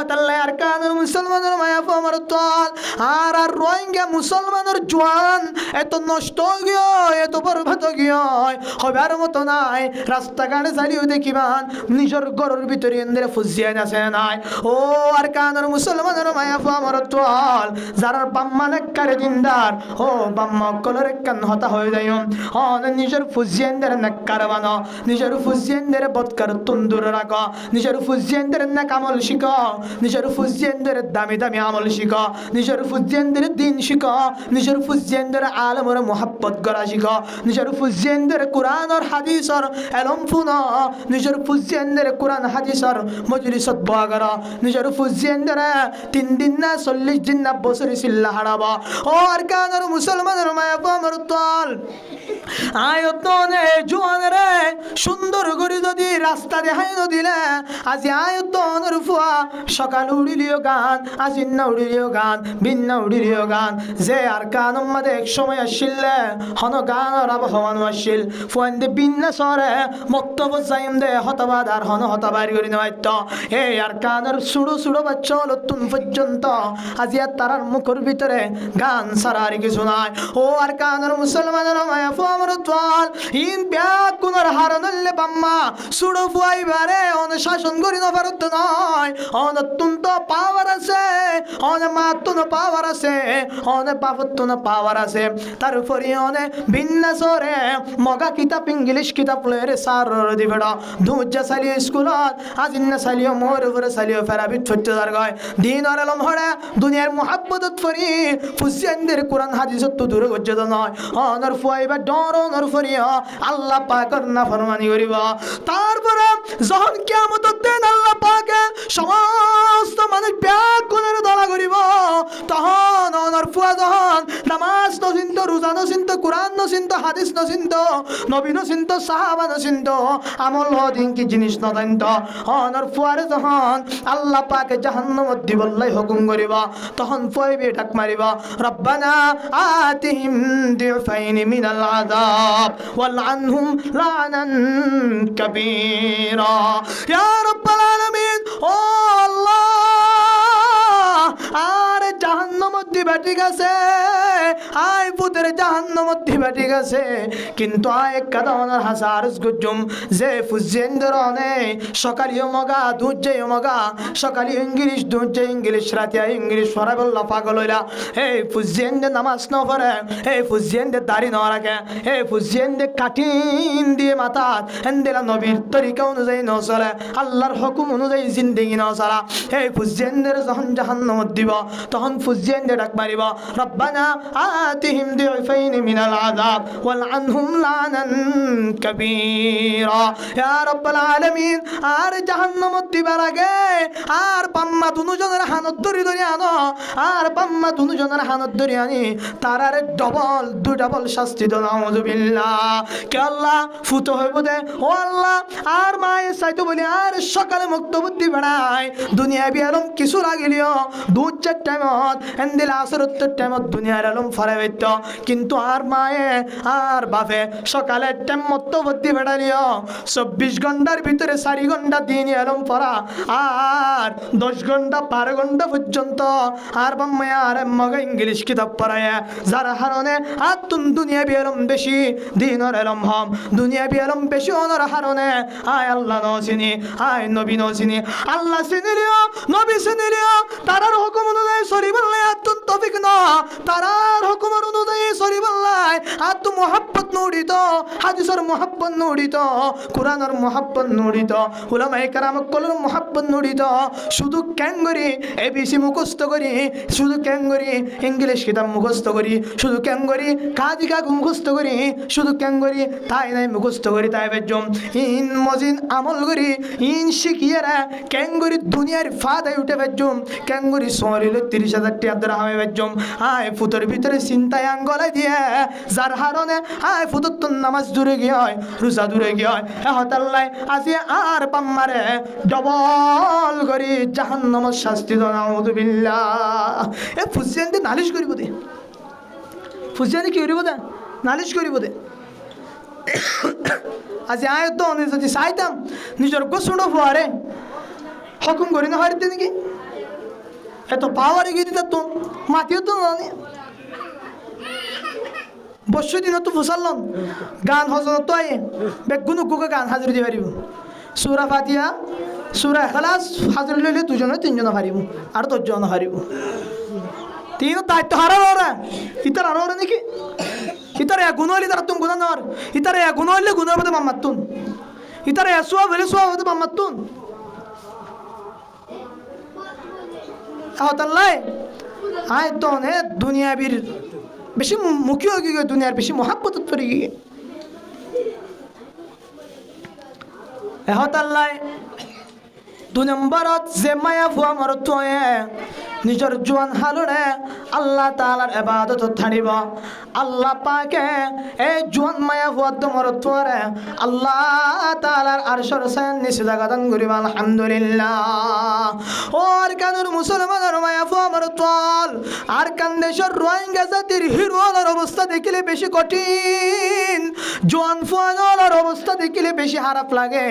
তাল্লাই আর কানের মুসলমানের মায়া আমার তল আর আর রোহিঙ্গা মুসলমানের জোয়ান এত নষ্ট গিয়ে এত বরবাদ গিয়ে হবার মতো নাই রাস্তাঘাটে চালিয়েও দেখিবান নিজের ঘরের ভিতরে এদের ফুজিয়ে আছে নাই ও আর কানের মুসলমানের মায়া আমার তল যারা বাম্মা নেককারে দিনদার ও বাম্মা কলর কান হতা হয়ে যায় নিজের ফুজিয়েন্দের নেককার বানো নিজের ফুজিয়েন্দের বৎকার তন্দুর রাখো নিজের ফুজিয়েন্দের নেক আমল শিখো নিজের ফুজিয়েন্দের দামি দামি আমল শিখো নিজের ফুজিয়েন্দের দিন শিখো নিজের ফুজিয়েন্দের আলমর মোহাব্বত করা শিখো নিজের ফুজিয়েন্দের কোরআন আর হাদিসর এলম ফুনো নিজের ফুজিয়েন্দের কোরআন হাদিসর মজলিসত বয়া করো নিজের ফুজিয়েন্দের 3 দিন না 40 দিন না বছর সিল্লা হারাবা ও আর কানের মুসলমানের মায়া আমার তল আয়তনে জোয়ানরে সুন্দর করে যদি রাস্তা দেখাই দিলে আজি আয়তনের ফুয়া সকাল উড়িলিও গান আজি না উড়িলিও গান ভিন্ন উড়িলিও গান যে আর কান মধ্যে এক সময় আসলে হন গানের আবহাওয়ান আসছিল ফুয়ান দে ভিন্ন সরে মক্তব যাইম দে হতবাদ আর হন হতবাড়ি করি নয়ত এই আর কানের সুড়ো সুড়ো বাচ্চা লতুন পর্যন্ত আজি আর তারার মুখের ভিতরে গান সারা আর কিছু নাই ও আর কানের মুসলমানের মায়া আমার তোয়াল ইন ব্যাগ কোনার হারানলে বাম্মা সুড়ো ফুয়াইবারে শাসন করি না পারত নয় অত্যন্ত পাওয়ার আছে অনেক মাত্র পাওয়ার আছে অনেক পাপত্য পাওয়ার আছে তারপরে অনেক ভিন্ন সরে মগা কিতাব ইংলিশ কিতাব লয়ে সার দিবে দুজা চালিয়ে স্কুলত আজিন না চালিও মোর উপরে চালিও ফেরাবি ছোট্ট যার গয় দিন আর আলম হরে দুনিয়ার মোহাব্বতত ফরি ফুসিয়ানদের কোরআন হাদিসত তো দূরে গজ্জত নয় অনর ফুয়াইবা ডর অনর ফরিয়া আল্লাহ পাকের নাফরমানি করিব তারপরে যখন কিয়ামতের দিন আল্লাহ পাকে সমস্ত মানুষ ব্যাগ গুণের দলা করিব তখন অনর ফুয়া যখন নামাজ নচিন্ত রোজা নচিন্ত কোরআন নচিন্ত হাদিস নচিন্ত নবী নচিন্ত সাহাবা নচিন্ত আমল হদিন কি জিনিস নচিন্ত অনর ফুয়ারে যখন আল্লাহ পাকে জাহান্নামত দিবল্লাই হুকুম করিব তখন ফুয়াইবে ডাক মারিব রব্বানা আতিহিম দিফাইন মিনাল আযাব ওয়ালআনহুম লানান কাবীরা ইয়া রাব্বাল আলামিন ও আল্লাহ আর জাহান্নামত দিবা ঠিক আছে আই পুতের জাহান্নামত দিবা ঠিক আছে কিন্তু আয় কাদাওয়ার হাজার গুজুম যে ফুজেন্দ্র নে সকালিও মগা দুজেও মগা সকালি ইংলিশ দুজে ইংলিশ রাতিয়া ইংলিশ পড়া বললা পাগল হইলা এই ফুজেন্দ্র নামাজ ন পড়ে এই ফুজেন্দ্র দাড়ি ন রাখে এই ফুজেন্দ্র কাটিন দিয়ে মাথা হেন্দেলা নবীর তরিকা অনুযায়ী ন চলে আল্লাহর হুকুম অনুযায়ী জিন্দেগি ন চলা এই ফুজেন্দ্র যখন জাহান্নামত দিব তখন ফুজেন্দ্র ডাক মারিব রব্বানা آتهم ضعفين من العذاب والعنهم لعنا كبيرا يا رب العالمين আর জাহান্নামত দিবার আগে আর পাম্মা দুজনের হানত ধরি আনো আর পাম্মা দুজনের হানত ধরি আনি তারারে ডবল শাস্তি দাও নাউযুবিল্লাহ কে আল্লাহ ফুতো হইব দে ও আল্লাহ আর মায়ে চাইতো বলি আর সকালে মুক্ত বুদ্ধি বেড়ায় দুনিয়া বিয়ারম কিছু লাগিলিও 2-4 টাইমত এন্দিল আসরত্তর টাইমত দুনিয়ার আলম ফরে হইতো কিন্তু আর মায়ে আর বাপে সকালে টাইম মত বুদ্ধি বেড়ালিও 24 ঘন্টার ভিতরে 4 ঘন্টা দিন আলম পড়া আর 10 ঘন্টা 12 ঘন্টা পর্যন্ত আর বাম্মায় আর মগা ইংলিশ কিতাব পড়ায় যার হারণে আর তুন দুনিয়া বিয়ারম বেশি দিনের আলম হম দুনিয়া বিয়ারম বেশি অনর হারণে আয় আল্লাহ নসিনি আয় নবী নসিনি আল্লাহ সিনিলিও নবী সিনিলিও তারার হুকুম অনুযায়ী সরিবল্লাই আতুন তৌফিক ন তারার হুকুম অনুযায়ী সরিবল্লাই আতু মুহাব্বত নুড়িত হাদিসের মুহাব্বত নুড়িত কোরআনের মুহাব্বত নুড়িত উলামায়ে কেরাম কলর মুহাব্বত নুড়িত শুধু ক্যাঙ্গরি এবিসি মুখস্থ করি শুধু ক্যাঙ্গরি ইংলিশ কিতাব মুখস্থ করি শুধু ক্যাঙ্গরি কাজি কাক মুখস্থ করি শুধু ক্যাঙ্গরি তাই নাই মুখস্থ করি তাই বেজম ইন মজিন আমল করি ইন শিখিয়েরা ক্যাঙ্গরি দুনিয়ার ফাদায় উঠে বেজম ক্যাঙ্গরি সরিল 30,000 টাকা ধরে হামে বেজম আয় ফুতর ভিতরে চিন্তায় আঙ্গলাই দিয়ে যার হারণে আয় ফুতর তো নামাজ দূরে গিয়ে হয় রোজা দূরে গিয়ে হয় হতাল্লাই আজি আর পাম্মারে ডবল করি জাহান্নামের শাস্তি দাও নাউযুবিল্লাহ এ ফুসিয়ানতে নালিশ করিব দে ফুসিয়ানে কি করিব দে নালিশ করিব দে আজি আয় তো আমি যদি চাইতাম নিজের গোসুড় ফুয়ারে হুকুম করি না হারিতে নাকি এত পাওয়ারে গিয়ে দিত তো মাতিও তো জানি বসু দিন তো ফুসাল্লন গান হজন তো আয়ে বেগুন কুকে গান হাজির দিয়ে পারিব সূরা ফাতিহা সূরা ইখলাস হাজির লইলে 2-3 পারিব আর 10 পারিব তিন দায়িত্ব হারা ইতার আরো নাকি ইতার এক গুণ হইলে তার তুমি গুণা নেওয়ার ইতার এক গুণ হইলে গুণের মধ্যে মাম্মাতুন ইতার এসোয়া বলে সোয়া মধ্যে মাম্মাতুন আহতাল্লাই আয় তো নে দুনিয়াবির বেশি মুখী হয়ে গিয়ে দুনিয়ার বেশি মহাব্বত পড়ে গিয়ে এহতাল্লাই 2 নম্বরত যে মায়া ফুয়া মরত নিজের জোয়ান হালরে আল্লাহ তাআলার ইবাদত ছাড়িব আল্লাহ পাকে এই জোয়ান মায়া ফুয়া মরত আল্লাহ তাআলার আরশের সান নিচে জায়গা দান করিব আলহামদুলিল্লাহ ও আর কানুর মুসলমানের মায়া ফুয়া মরত আর কান দেশের রোহিঙ্গা জাতির হিরোর অবস্থা দেখিলে বেশি কঠিন জোয়ান ফুয়ানোর অবস্থা দেখিলে বেশি খারাপ লাগে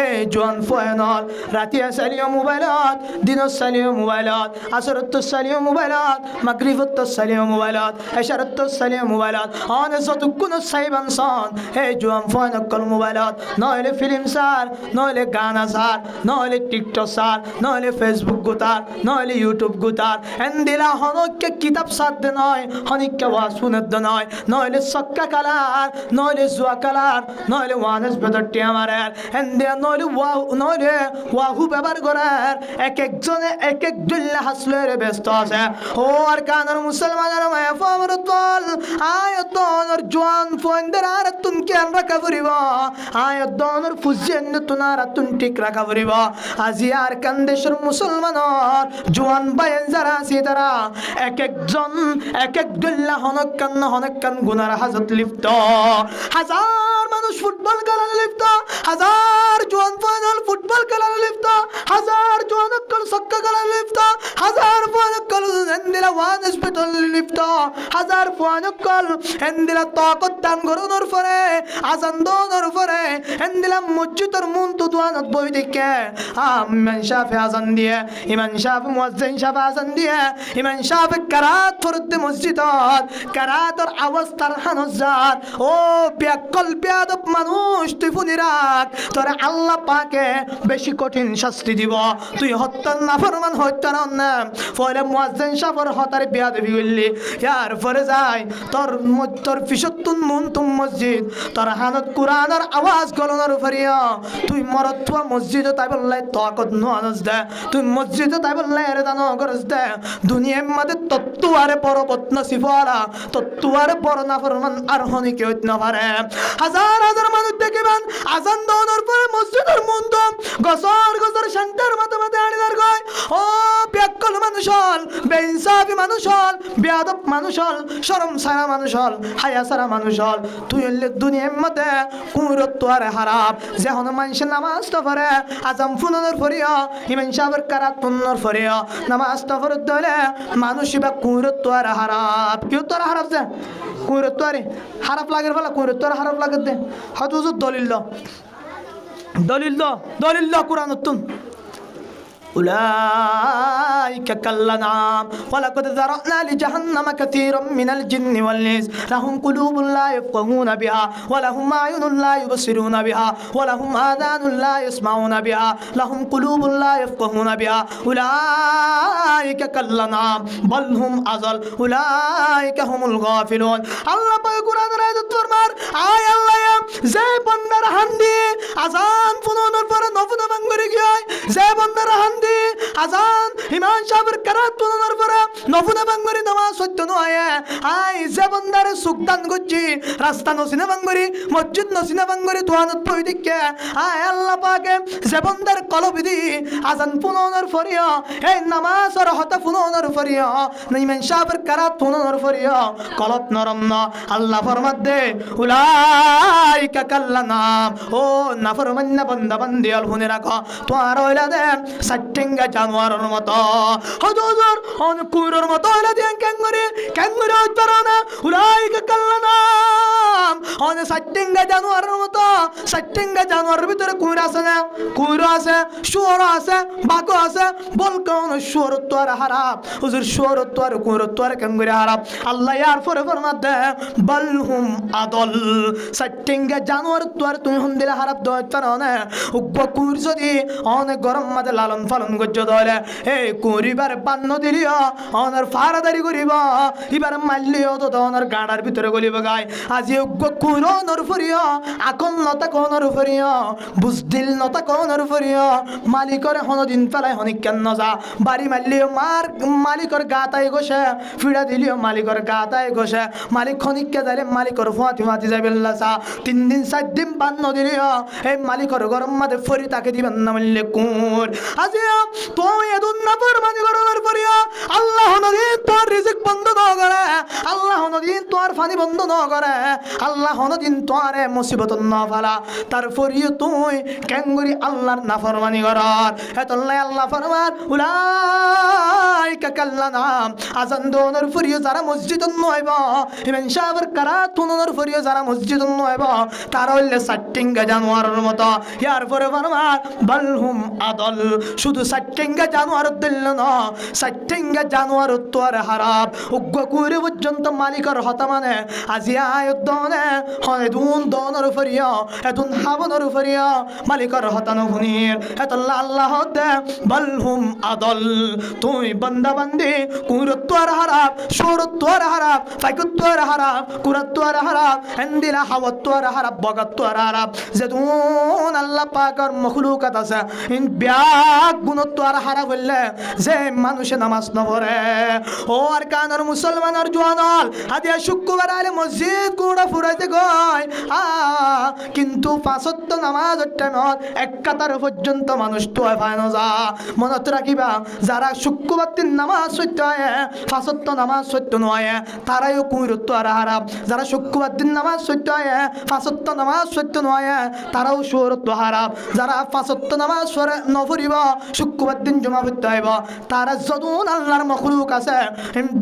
এই জোয়ান ফুয়ানোর রাতি চালিও মোবাইলত দিনত চালিও মোবাইলত আসরত চালিও মোবাইলত মাগরিবত চালিও মোবাইলত এশারত চালিও মোবাইলত অনে যতক্ষণ চাইবান সন এই জোয়ান ফুয়ানকল মোবাইলত নহলে ফিল্ম সার নহলে গানা সার নহলে টিকটক সার নহলে ফেসবুক গুতার নহলে ইউটিউব গুতার এন্দিলা হনকে কিতাব সার দে নয় হনিককে ওয়াজ শুনে দে নয় নহলে সক্কা কালার নহলে জুয়া কালার নহলে ওয়ানেস বেদরটি আমারের এন্দিলা নহলে ওয়াহু ব্যবহার করার একজনে এক দুল্লা হাসলের ব্যস্ত আছে ও আর কানার মুসলমানের মায়া ফমরত বল আয়তনর জোয়ান ফন্দের আর তুন কেন রাখা পড়িব আয়তনর ফুজেন তুনার তুন ঠিক রাখা পড়িব আজি আর কান্দেশের মুসলমানর জোয়ান বায়েন যারা আছে তারা একজন এক দুল্লা হনকান গুনার হাজত লিপ্ত হাজার মানুষ ফুটবল খেলায় লিপ্ত হাজার জোয়ান ফাইনাল ফুটবল খেলায় লিপ্ত হাজার জোয়ানকল সক্কা খেলায় লিপ্ত হাজার ফাইনাল এন্দিলা ওয়ান হসপিটাল লিপ্ত হাজার ফাইনাল এন্দিলা তাকত দান করুনোর পরে আজান দোনোর পরে এন্দিলা মসজিদের মুনতু দোয়ানত বই দেখে ইমাম শাফি আজান দিয়ে ইমাম শাফি মুয়াজ্জিন শাফি আজান দিয়ে ইমাম শাফি কারাত পড়তে মসজিদত কারাতর আওয়াজ তার হানজার ও বিয়াকল বিয়াদব মানুষ তুই শুনি রাখ তোরে আল্লাহ পাকে বেশি কঠিন শাস্তি দিব তুই হত্যার নাফরমান হত্যার না ফলে মুয়াজ্জিন সাফর হতারে বিয়া দেবি বললি ইয়ার পরে যাই তোর ফিসতুন মন তুম মসজিদ তোর হানত কুরআনের আওয়াজ গলনের ফরিয়া তুই মরত্বা মসজিদ তাই বললাই তাকত নওয়াজ দে তুই মসজিদ তাই বললাই এর দানো গরজ দে দুনিয়ার মধ্যে তত্ত্বারে পরবত নসিফালা তত্ত্বারে বড় নাফরমান আর হনি কেউ না পারে হাজার হাজার মানুষ দেখবেন আজান দেওয়ার পরে মসজিদের মন্দ গসর গসর শান্তার মাথা মাথা আনিদার গয় ও ব্যাকল মানুষ হল বেইনসাফি মানুষ হল বেয়াদব মানুষ হল শরম সারা মানুষ হল হায়া সারা মানুষ হল তুই হলে দুনিয়ার মধ্যে কুরত্ব আর হারাপ যে হন মানুষের নামাজ তো পড়ে আজাম ফুনর ফরিয়া ইমান সাহেবের কারাত ফুনর ফরিয়া নামাজ তো পড়ে দলে মানুষ বা কুরত্ব আর হারাপ কেউ তো হারাপ যে কুরত্ব আরে হারাপ লাগের ফলা কুরত্ব আর হারাপ লাগে দে হয়তো দলিল কুরআন তুন أولئك كالأنعام ولقد ذرأنا لجهنم كثيرا من الجن والإنس لهم قلوب لا يفقهون بها ولهم أعين لا يبصرون بها ولهم آذان لا يسمعون بها لهم قلوب لا يفقهون بها أولئك كالأنعام بل هم أضل أولئك هم الغافلون الله পাক কোরআনের আয়াত ফরমার আয় আল্লাহ যে বান্দার হান্দি আজান ফুননের পরে নফনা বাঙ্গরি গিয়ে যে বান্দার হান্দি আজান ইমান সাহেবের কারাত ফুননের পরে নফনা বাঙ্গরি নামাজ সত্য নয় আয় যে বান্দার সুকদান গজ্জি রাস্তা নসিনা বাঙ্গরি মসজিদ নসিনা বাঙ্গরি দোয়ানত পই দিকে আয় আল্লাহ পাকে যে বান্দার কলবিদি আজান ফুননের ফরিয়া এই নামাজের হতা ফুননের ফরিয়া ইমান সাহেবের কারাত ফুননের ফরিয়া কলব নরম না আল্লাহ ফরমাত দে উলাইকা কাল্লানাম ও নাফরমান্য বান্দা বান্দি আল হুনে রাখো তোমার হইলা দে সাট্টিঙ্গা জানোয়ারের মতো হজর অন কুইরের মতো হইলা দে ক্যাঙ্গুরি উত্তর না উলাইকা কাল্লানাম অন সাট্টিঙ্গা জানোয়ারের মতো সাট্টিঙ্গা জানোয়ারের ভিতরে কুইর আছে না কুইর আছে শুয়োর আছে বাঘ আছে বল কোন শুয়োর তো আর হারাপ হুজুর শুয়োর তো আর কুইর তো আর ক্যাঙ্গুরি হারাপ আল্লাহ ইয়ার পরে ফরমাত দে বলহুম আদল সাট্টিঙ্গা জানোয়ার তো আর তুমি হুন্দিলা হারাপ দইতার না বকুর যদি অনেক গরম মাঝে লালন পালন করছ দলে এই কুরিবার পান্ন দিলিও অনার ফারাদারি করিব এবার মারলিও তো অনার গাড়ার ভিতরে গলিব গায় আজি বকুর নর ফরিও আকল নতা কোনর ফরিও বুঝদিল নতা কোনর ফরিও মালিকর হনদিন ফেলায় হনিক কেন যা বাড়ি মারলিও মার মালিকর গাতায় গোসে ফিড়া দিলিও মালিকর গাতায় গোসে মালিক খনিককে যাইলে মালিকর ফুয়াতি যাবে লাসা 3 দিন 4 দিন পান্ন দিলিও এই মালিকর গরম মাঝে ফরি তাকে দিবেন না মিললে কুর আজি তুই এদুন না ফরমানি করার পরিয়া আল্লাহ নদী তোর রিজিক বন্ধ ন করে আল্লাহ নদী তোর পানি বন্ধ ন করে আল্লাহ নদী তোর মুসিবত ন ফালা তারপরিও তুই ক্যাঙ্গুরি আল্লাহর নাফরমানি করার এতলাই আল্লাহ ফরমান উলাইকা কাল্লানাম আজান দোনের পরিও যারা মসজিদ নয়ব ইমান সাহেবের কারাত ফুননের পরিও যারা মসজিদ নয়ব তারা হইলে সাট্টিঙ্গা জানোয়ারের মতো ইয়ার পরে ফরমান বলহুম আদল শুধু সাট্টিঙ্গা জানোয়ার দিল না সাট্টিঙ্গা জানোয়ার তো আর হারাপ উগ্র কুইরে পর্যন্ত মালিকর হতা মানে আজি আয়ুদ্ধনে হয় দুন দনের ফরিয়া এতুন হাবনের ফরিয়া মালিকর হতা নভুনির এতল্লা আল্লাহ দে বলহুম আদল তুই বান্দা বান্দি কুইরত তো আর হারাপ সুরত তো আর হারাপ ফাইকুত তো আর হারাপ কুরাত তো আর হারাপ এন্দিলা হাওয়াত তো আর হারাপ বগাত তো আর হারাপ যেতুন আল্লাহ পাকের মখলুকাত আছে ইন ব্যাগ গুণত তো আর হারাপ হইলে যে মানুষে নামাজ ন পড়ে ও আর কানের মুসলমানের জোয়ানল আদিয়া শুক্রবার আলে মসজিদ কুড়া ফুরাইতে গয় কিন্তু পাঁচত্ব নামাজের টাইমত এক কাতার পর্যন্ত মানুষ তো পায় না যা মনত রাখিবা যারা শুক্রবার দিন নামাজ সত্য হয় পাঁচত্ব নামাজ সত্য নয় তারাইও কুইরত্ব আর হারাপ যারা শুক্রবার দিন নামাজ সত্য হয় পাঁচত্ব নামাজ সত্য নয় তারাও সুরত্ব হারাপ যারা পাঁচত্ব নামাজ নফরিব শুক্রবার দিন জমা করতে হইব তারা যদুন আল্লাহর মখলুক আছে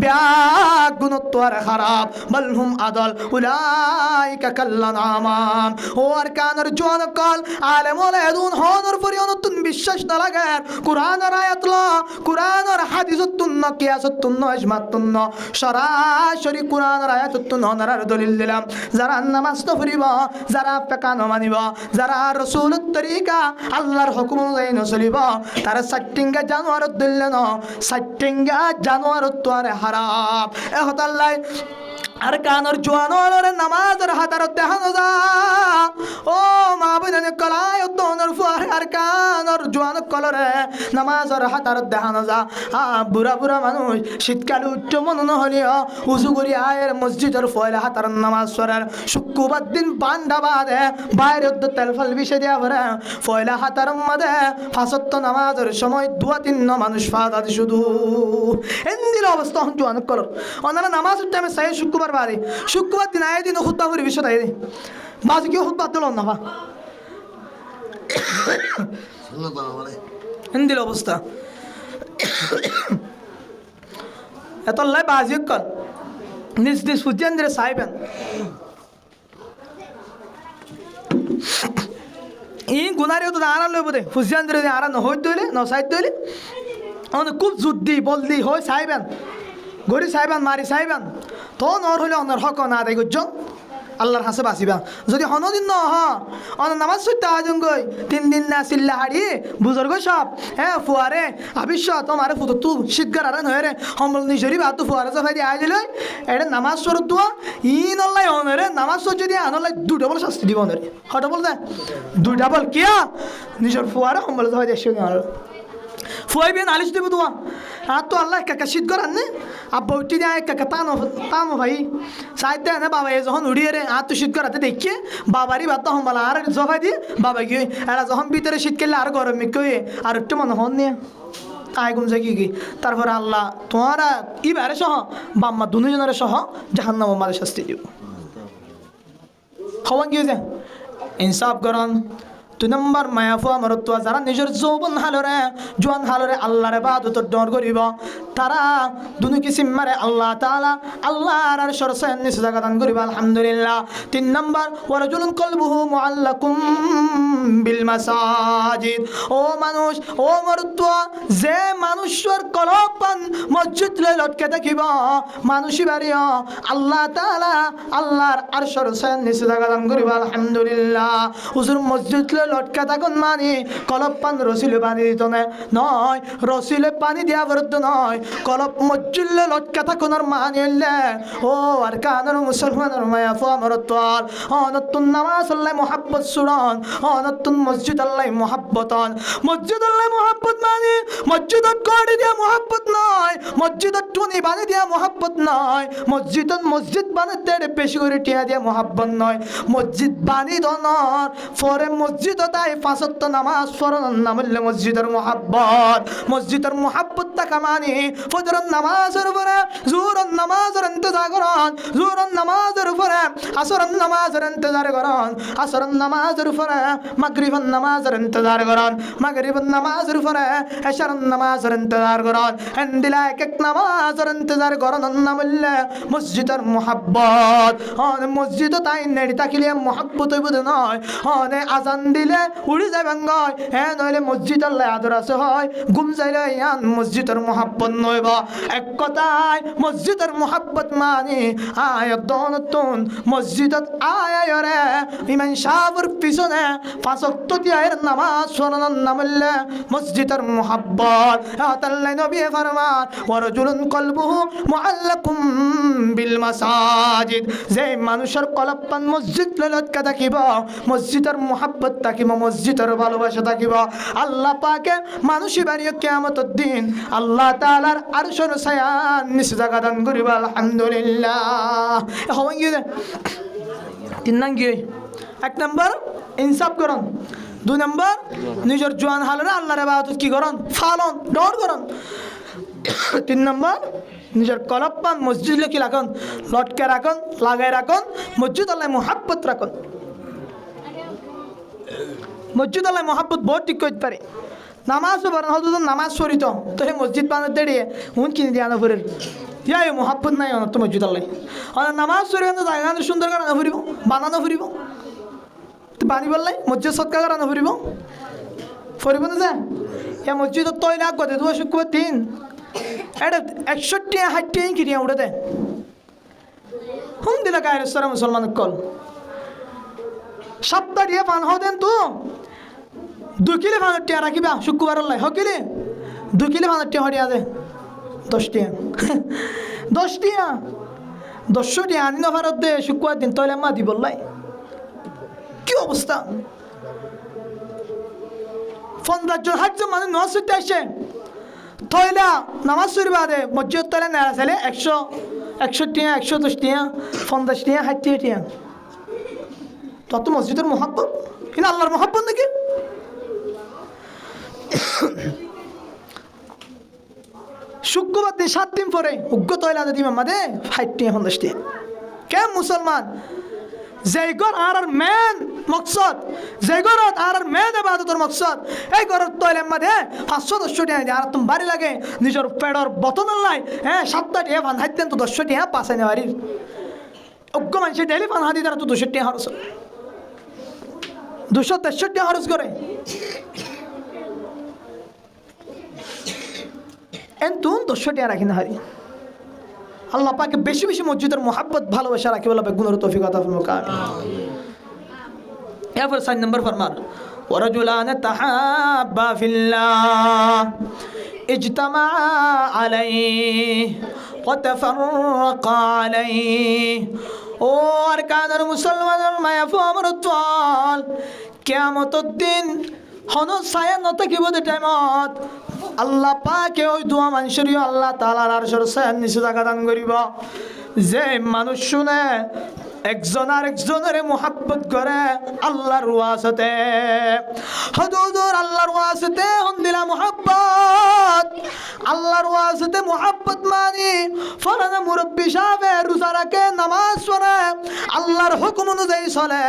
ব্যাগ গুণত্ব আর খারাপ বলহুম আদল উলাইকা কাল্লানাম ও আর কানের জোয়ান কল আলেমল এদুন হনর পরিয়নতুন বিশ্বাস না লাগে কুরআনের আয়াত ল কুরআনের হাদিসতুন না কিয়াসতুন না ইজমাতুন না সরাসরি কুরআনের আয়াততুন হনার দলিল দিলাম যারা নামাজ পড়িব যারা পেকানো মানিব যারা রাসূলের তরিকা আল্লাহর হুকুম অনুযায়ী চলিব তারা সাইটিঙ্গা জানোয়ারত দিলে ন সাইটিঙ্গা জানোয়ারত তো আর হারাম এ হতাল্লাই আর কানর জোয়ানোর নামাজের হাতারত দেখানো যা ও মা বোনের কলায় তোনর ফুয়ার আর কানর জোয়ান কলরে নামাজের হাতারত দেখানো যা বুড়া বুড়া মানুষ শীতকালে উচ্চ মন নহলিও উজু করি আয়ের মসজিদের ফয়লা হাতার নামাজ পড়ার শুক্রবার দিন বান্ডা বাদে বাইরের তেল ফল বিষে দেওয়া পরে ফয়লা হাতার মাঝে ফাঁসত্ব নামাজের সময় দুয়া তিন মানুষ ফাঁদ শুধু এন্দির অবস্থা হন জোয়ান কলর ওনারা নামাজের টাইমে সাই শুক্রবার দিন আয় দিন খুদ্া করে বিষয় তাই বাজে কেউ খুদ্া দিল না হিন্দির অবস্থা এত লাই বাজি কল নিজ নিজ ফুজেন্দ্রে সাহেবেন ই গুনারিও তো আড়াল লইব দে ফুজেন্দ্রে আড়া নহই দইলে নসাইড দইলে খুব যুদ্ধি বলদি হয় সাহেবেন গরি সাহেবান মারি সাহেবান তো নর হইলে অনর হক না আদায় করছেন আল্লাহর হাসে বাঁচিবা যদি হনদিন ন অন নামাজ সত্যি আজম গই 3 দিন না চিল্লা হাড়ি বুজুর্গ সব হ্যাঁ ফুয়ারে আবিশ্ব তোমার ফুটো তু শীতকার আর নয় রে হমল নিজরি বা তু ফুয়ারে সফাই দিয়ে আয় দিল এটা নামাজ সরত তুয়া ই নল্লাই অনরে নামাজ সর যদি আনলাই 2 ডাবল শাস্তি দিব অনরে হট বল দে 2 ডাবল কিয়া নিজের ফুয়ারে হমল সফাই দিয়ে সঙ্গে আনলো ফুয়াই বিয়ে নালিশ দিব তোমা আর তো আল্লাহ কাকা শীত করান নে আব্বা উঠি দেয় কাকা তানো ভাই সাহিত্য না বাবা এ যখন উড়িয়ে রে আর তো শীত করাতে দেখিয়ে বাবারই বাদ তখন বলা আর জফাই দিয়ে বাবা গিয়ে এরা যখন ভিতরে শীত খেললে আর গরম মিকে আর একটু মনে হন নিয়ে আয় গুম যাই কি তারপরে আল্লাহ তোমারা ইবারে সহ বাম্মা দুজনের সহ জাহান্নাম আমাদের শাস্তি দিব হওয়ান গিয়ে যে ইনসাফ করন 2 নম্বর মায়াফু আমার তো যারা নিজের যৌবন হালরে জোয়ান হালরে আল্লাহর ইবাদতর ডর করিব তারা দুনু কিসিম মারে আল্লাহ তাআলা আল্লাহর আর সরসেন নিজ জায়গা দান করিব আলহামদুলিল্লাহ 3 নম্বর ওয়ারাজুলুন কলবুহু মুআল্লাকুম বিল মাসাজিদ ও মানুষ ও মরত্ব যে মানুষের কলপান মসজিদ লই লটকে থাকিব মানুষই বাড়িও আল্লাহ তাআলা আল্লাহর আর সরসেন নিজ জায়গা দান করিব আলহামদুলিল্লাহ হুজুর মসজিদ লটকা থাকুন মানে কলপ পান রসিলে পানি দিত না নয় রসিলে পানি দেওয়া বরদ্দ নয় কলপ মসজিদে লটকা থাকুন আর মানে ও আর কানের মুসলমানের মায়া ফো আমার তোয়াল নতুন নামাজ আল্লাহ মোহাব্বত সুরন নতুন মসজিদ আল্লাহ মোহাব্বতন মসজিদ আল্লাহ মোহাব্বত মানে মসজিদত গড়ি দিয়া মোহাব্বত নয় মসজিদত টুনি বানি দিয়া মোহাব্বত নয় মসজিদ বানাতে বেশি করে টিয়া দিয়া মোহাব্বত নয় মসজিদ বানি দনর ফরে মসজিদ তাই ফাঁসত্ব নামাজ পড়ানোর নাম হইলে মসজিদের মসজিদের মোহাব্বত থাকা মানে ফজরের নামাজের উপরে জোহরের নামাজের ইন্তজার করন জোহরের নামাজের উপরে আসরের নামাজের ইন্তজার করন আসরের নামাজের উপরে মাগরিবের নামাজের ইন্তজার করন মাগরিবের নামাজের উপরে এশারের নামাজের ইন্তজার করন এন্দিলা এক নামাজের ইন্তজার করন নাম হইলে মসজিদের মোহাব্বত মসজিদ তাই নেড়ি তাকিলে মোহাব্বত হইব নয় আজান দিলে উড়ি যাবেন গয় হ্যাঁ নইলে মসজিদ আল্লাহ আদর আছে হয় গুম যাইলে ইয়ান মসজিদের মোহাব্বত নইব এক কথায় মসজিদের মোহাব্বত মানে আয়াত নতুন মসজিদত আয় রে ইমান সাহেবের পিছনে 5 ওয়াক্ত দিয়ার নামাজ পড়ানোর নাম হইলে মসজিদের মোহাব্বত আল্লাহ নবী ফরমান ওয়ারাজুলুন কলবুহু মুআল্লাকুম বিল মাসাজিদ যে মানুষের কলপান মসজিদ লটকা থাকিব মসজিদের মোহাব্বত থাকিব মসজিদের ভালোবাসা থাকিব আল্লাহ পাকে মানুষই বাড়িয়ে কিয়ামতের দিন আল্লাহ তাআলার আরশের ছায়া নিচে জায়গা দান করিব আলহামদুলিল্লাহ হওয়া গিয়ে 3 নং গিয়ে 1 নম্বর ইনসাফ করুন 2 নম্বর নিজের জোয়ান হালরে আল্লাহর ইবাদত কি করুন ফালন ডর করুন 3 নম্বর নিজের কলপান মসজিদ কি রাখুন লটকে রাখুন লাগাই রাখুন মসজিদ আল্লাহ মোহাব্বত রাখুন মসজিদ আল্লাহ মোহাব্বত বহুত ঠিক করতে পারে নামাজ পড়ানো হতো নামাজ পড়িত তো সেই মসজিদ বানাতে দাঁড়িয়ে হুন কিনে দিয়ে আনা ফুরের ইয়া মোহাব্বত নাই তো মসজিদ আল্লাহ নামাজ পড়ে জায়গা সুন্দর করে আনা ফুরিব বানানো ফুরিব বানি বললাই মসজিদ সৎকা করে আনা ফুরিব ফুরিব না যা ইয়া মসজিদ তৈরি আগ গতে 2 শুক্রবার 3 এটা 61 কিনে উঠে দেয় হুম দিলা গায়ের সারা মুসলমান কল সপ্তাহ দিয়ে পান হতেন তো 2 কিলো পান টিয়া রাখিবা শুক্রবার হকিলে 2 কিলো 5 টিয়া হরিয়া দে 10 টিয়া 10 টিয়া 10 টিয়া আনি না ভারত দে শুক্রবার দিন তৈলে মা দি বললাই কি অবস্থা 50 জন হাজার মানুষ নামাজ পড়তে আসে তৈলা নামাজ পড়ি বাদে মসজিদ তৈলে নেড়া ছেলে 100 টিয়া 110 টিয়া 50 টিয়া 60 টিয়া তত মসজিদের মোহাব্বত কিনা আল্লাহর মোহাব্বত নাকি শুক্রবার দিন 7 দিন পরে উগ্র তৈলা দিম আমাদের 60 টিয়া 50 টিয়া কে মুসলমান যে ঘর আর মেন মকসদ যে ঘরত আর মেন ইবাদতের মকসদ এই ঘরত তৈলের মধ্যে 500-10 টিয়া আর তুমি বাড়ি লাগে নিজের পেটর বতন নাই হ্যাঁ 7 টিয়া ফান হাইতেন তো 10 টিয়া পাশে নে বাড়ির উগ্র মানুষের ডেলি ফান হাতি তারা তো 200 টিয়া খরচ 263 টিয়া খরচ করে এন্তুন 200 টিয়া রাখি না হারি আল্লাহ পাকে বেশি বেশি মসজিদের মোহাব্বত ভালোবাসা রাখি বলে গুণের তৌফিক আতা ফরমাক আমিন এরপর 4 নম্বর ফরমান ওয়ারাজুলান তাহাব্বা ফিল্লাহ ইজতামা আলাইহি ওয়া তাফাররাকা আলাইহি ও আরকানুল মুসলমানের মায়া ফমরতল কিয়ামতের দিন হন ছায়া নথাকিব টাইমত আল্লাহ পাকে ওই দোয়া মানুষেরই আল্লাহ তাআলার আরশের ছায়ার নিচে জায়গা দান করিব যে মানুষ শুনে একজন আরেকজনের মোহাব্বত করে আল্লাহর ওয়াসতে হুজুর আল্লাহর ওয়াসতে হন্দিলা মোহাব্বত আল্লাহর ওয়াসতে মোহাব্বত মানি ফরজ মুরব্বি সাহেব রোজা রাখে নামাজ পড়ে আল্লাহর হুকুম অনুযায়ী চলে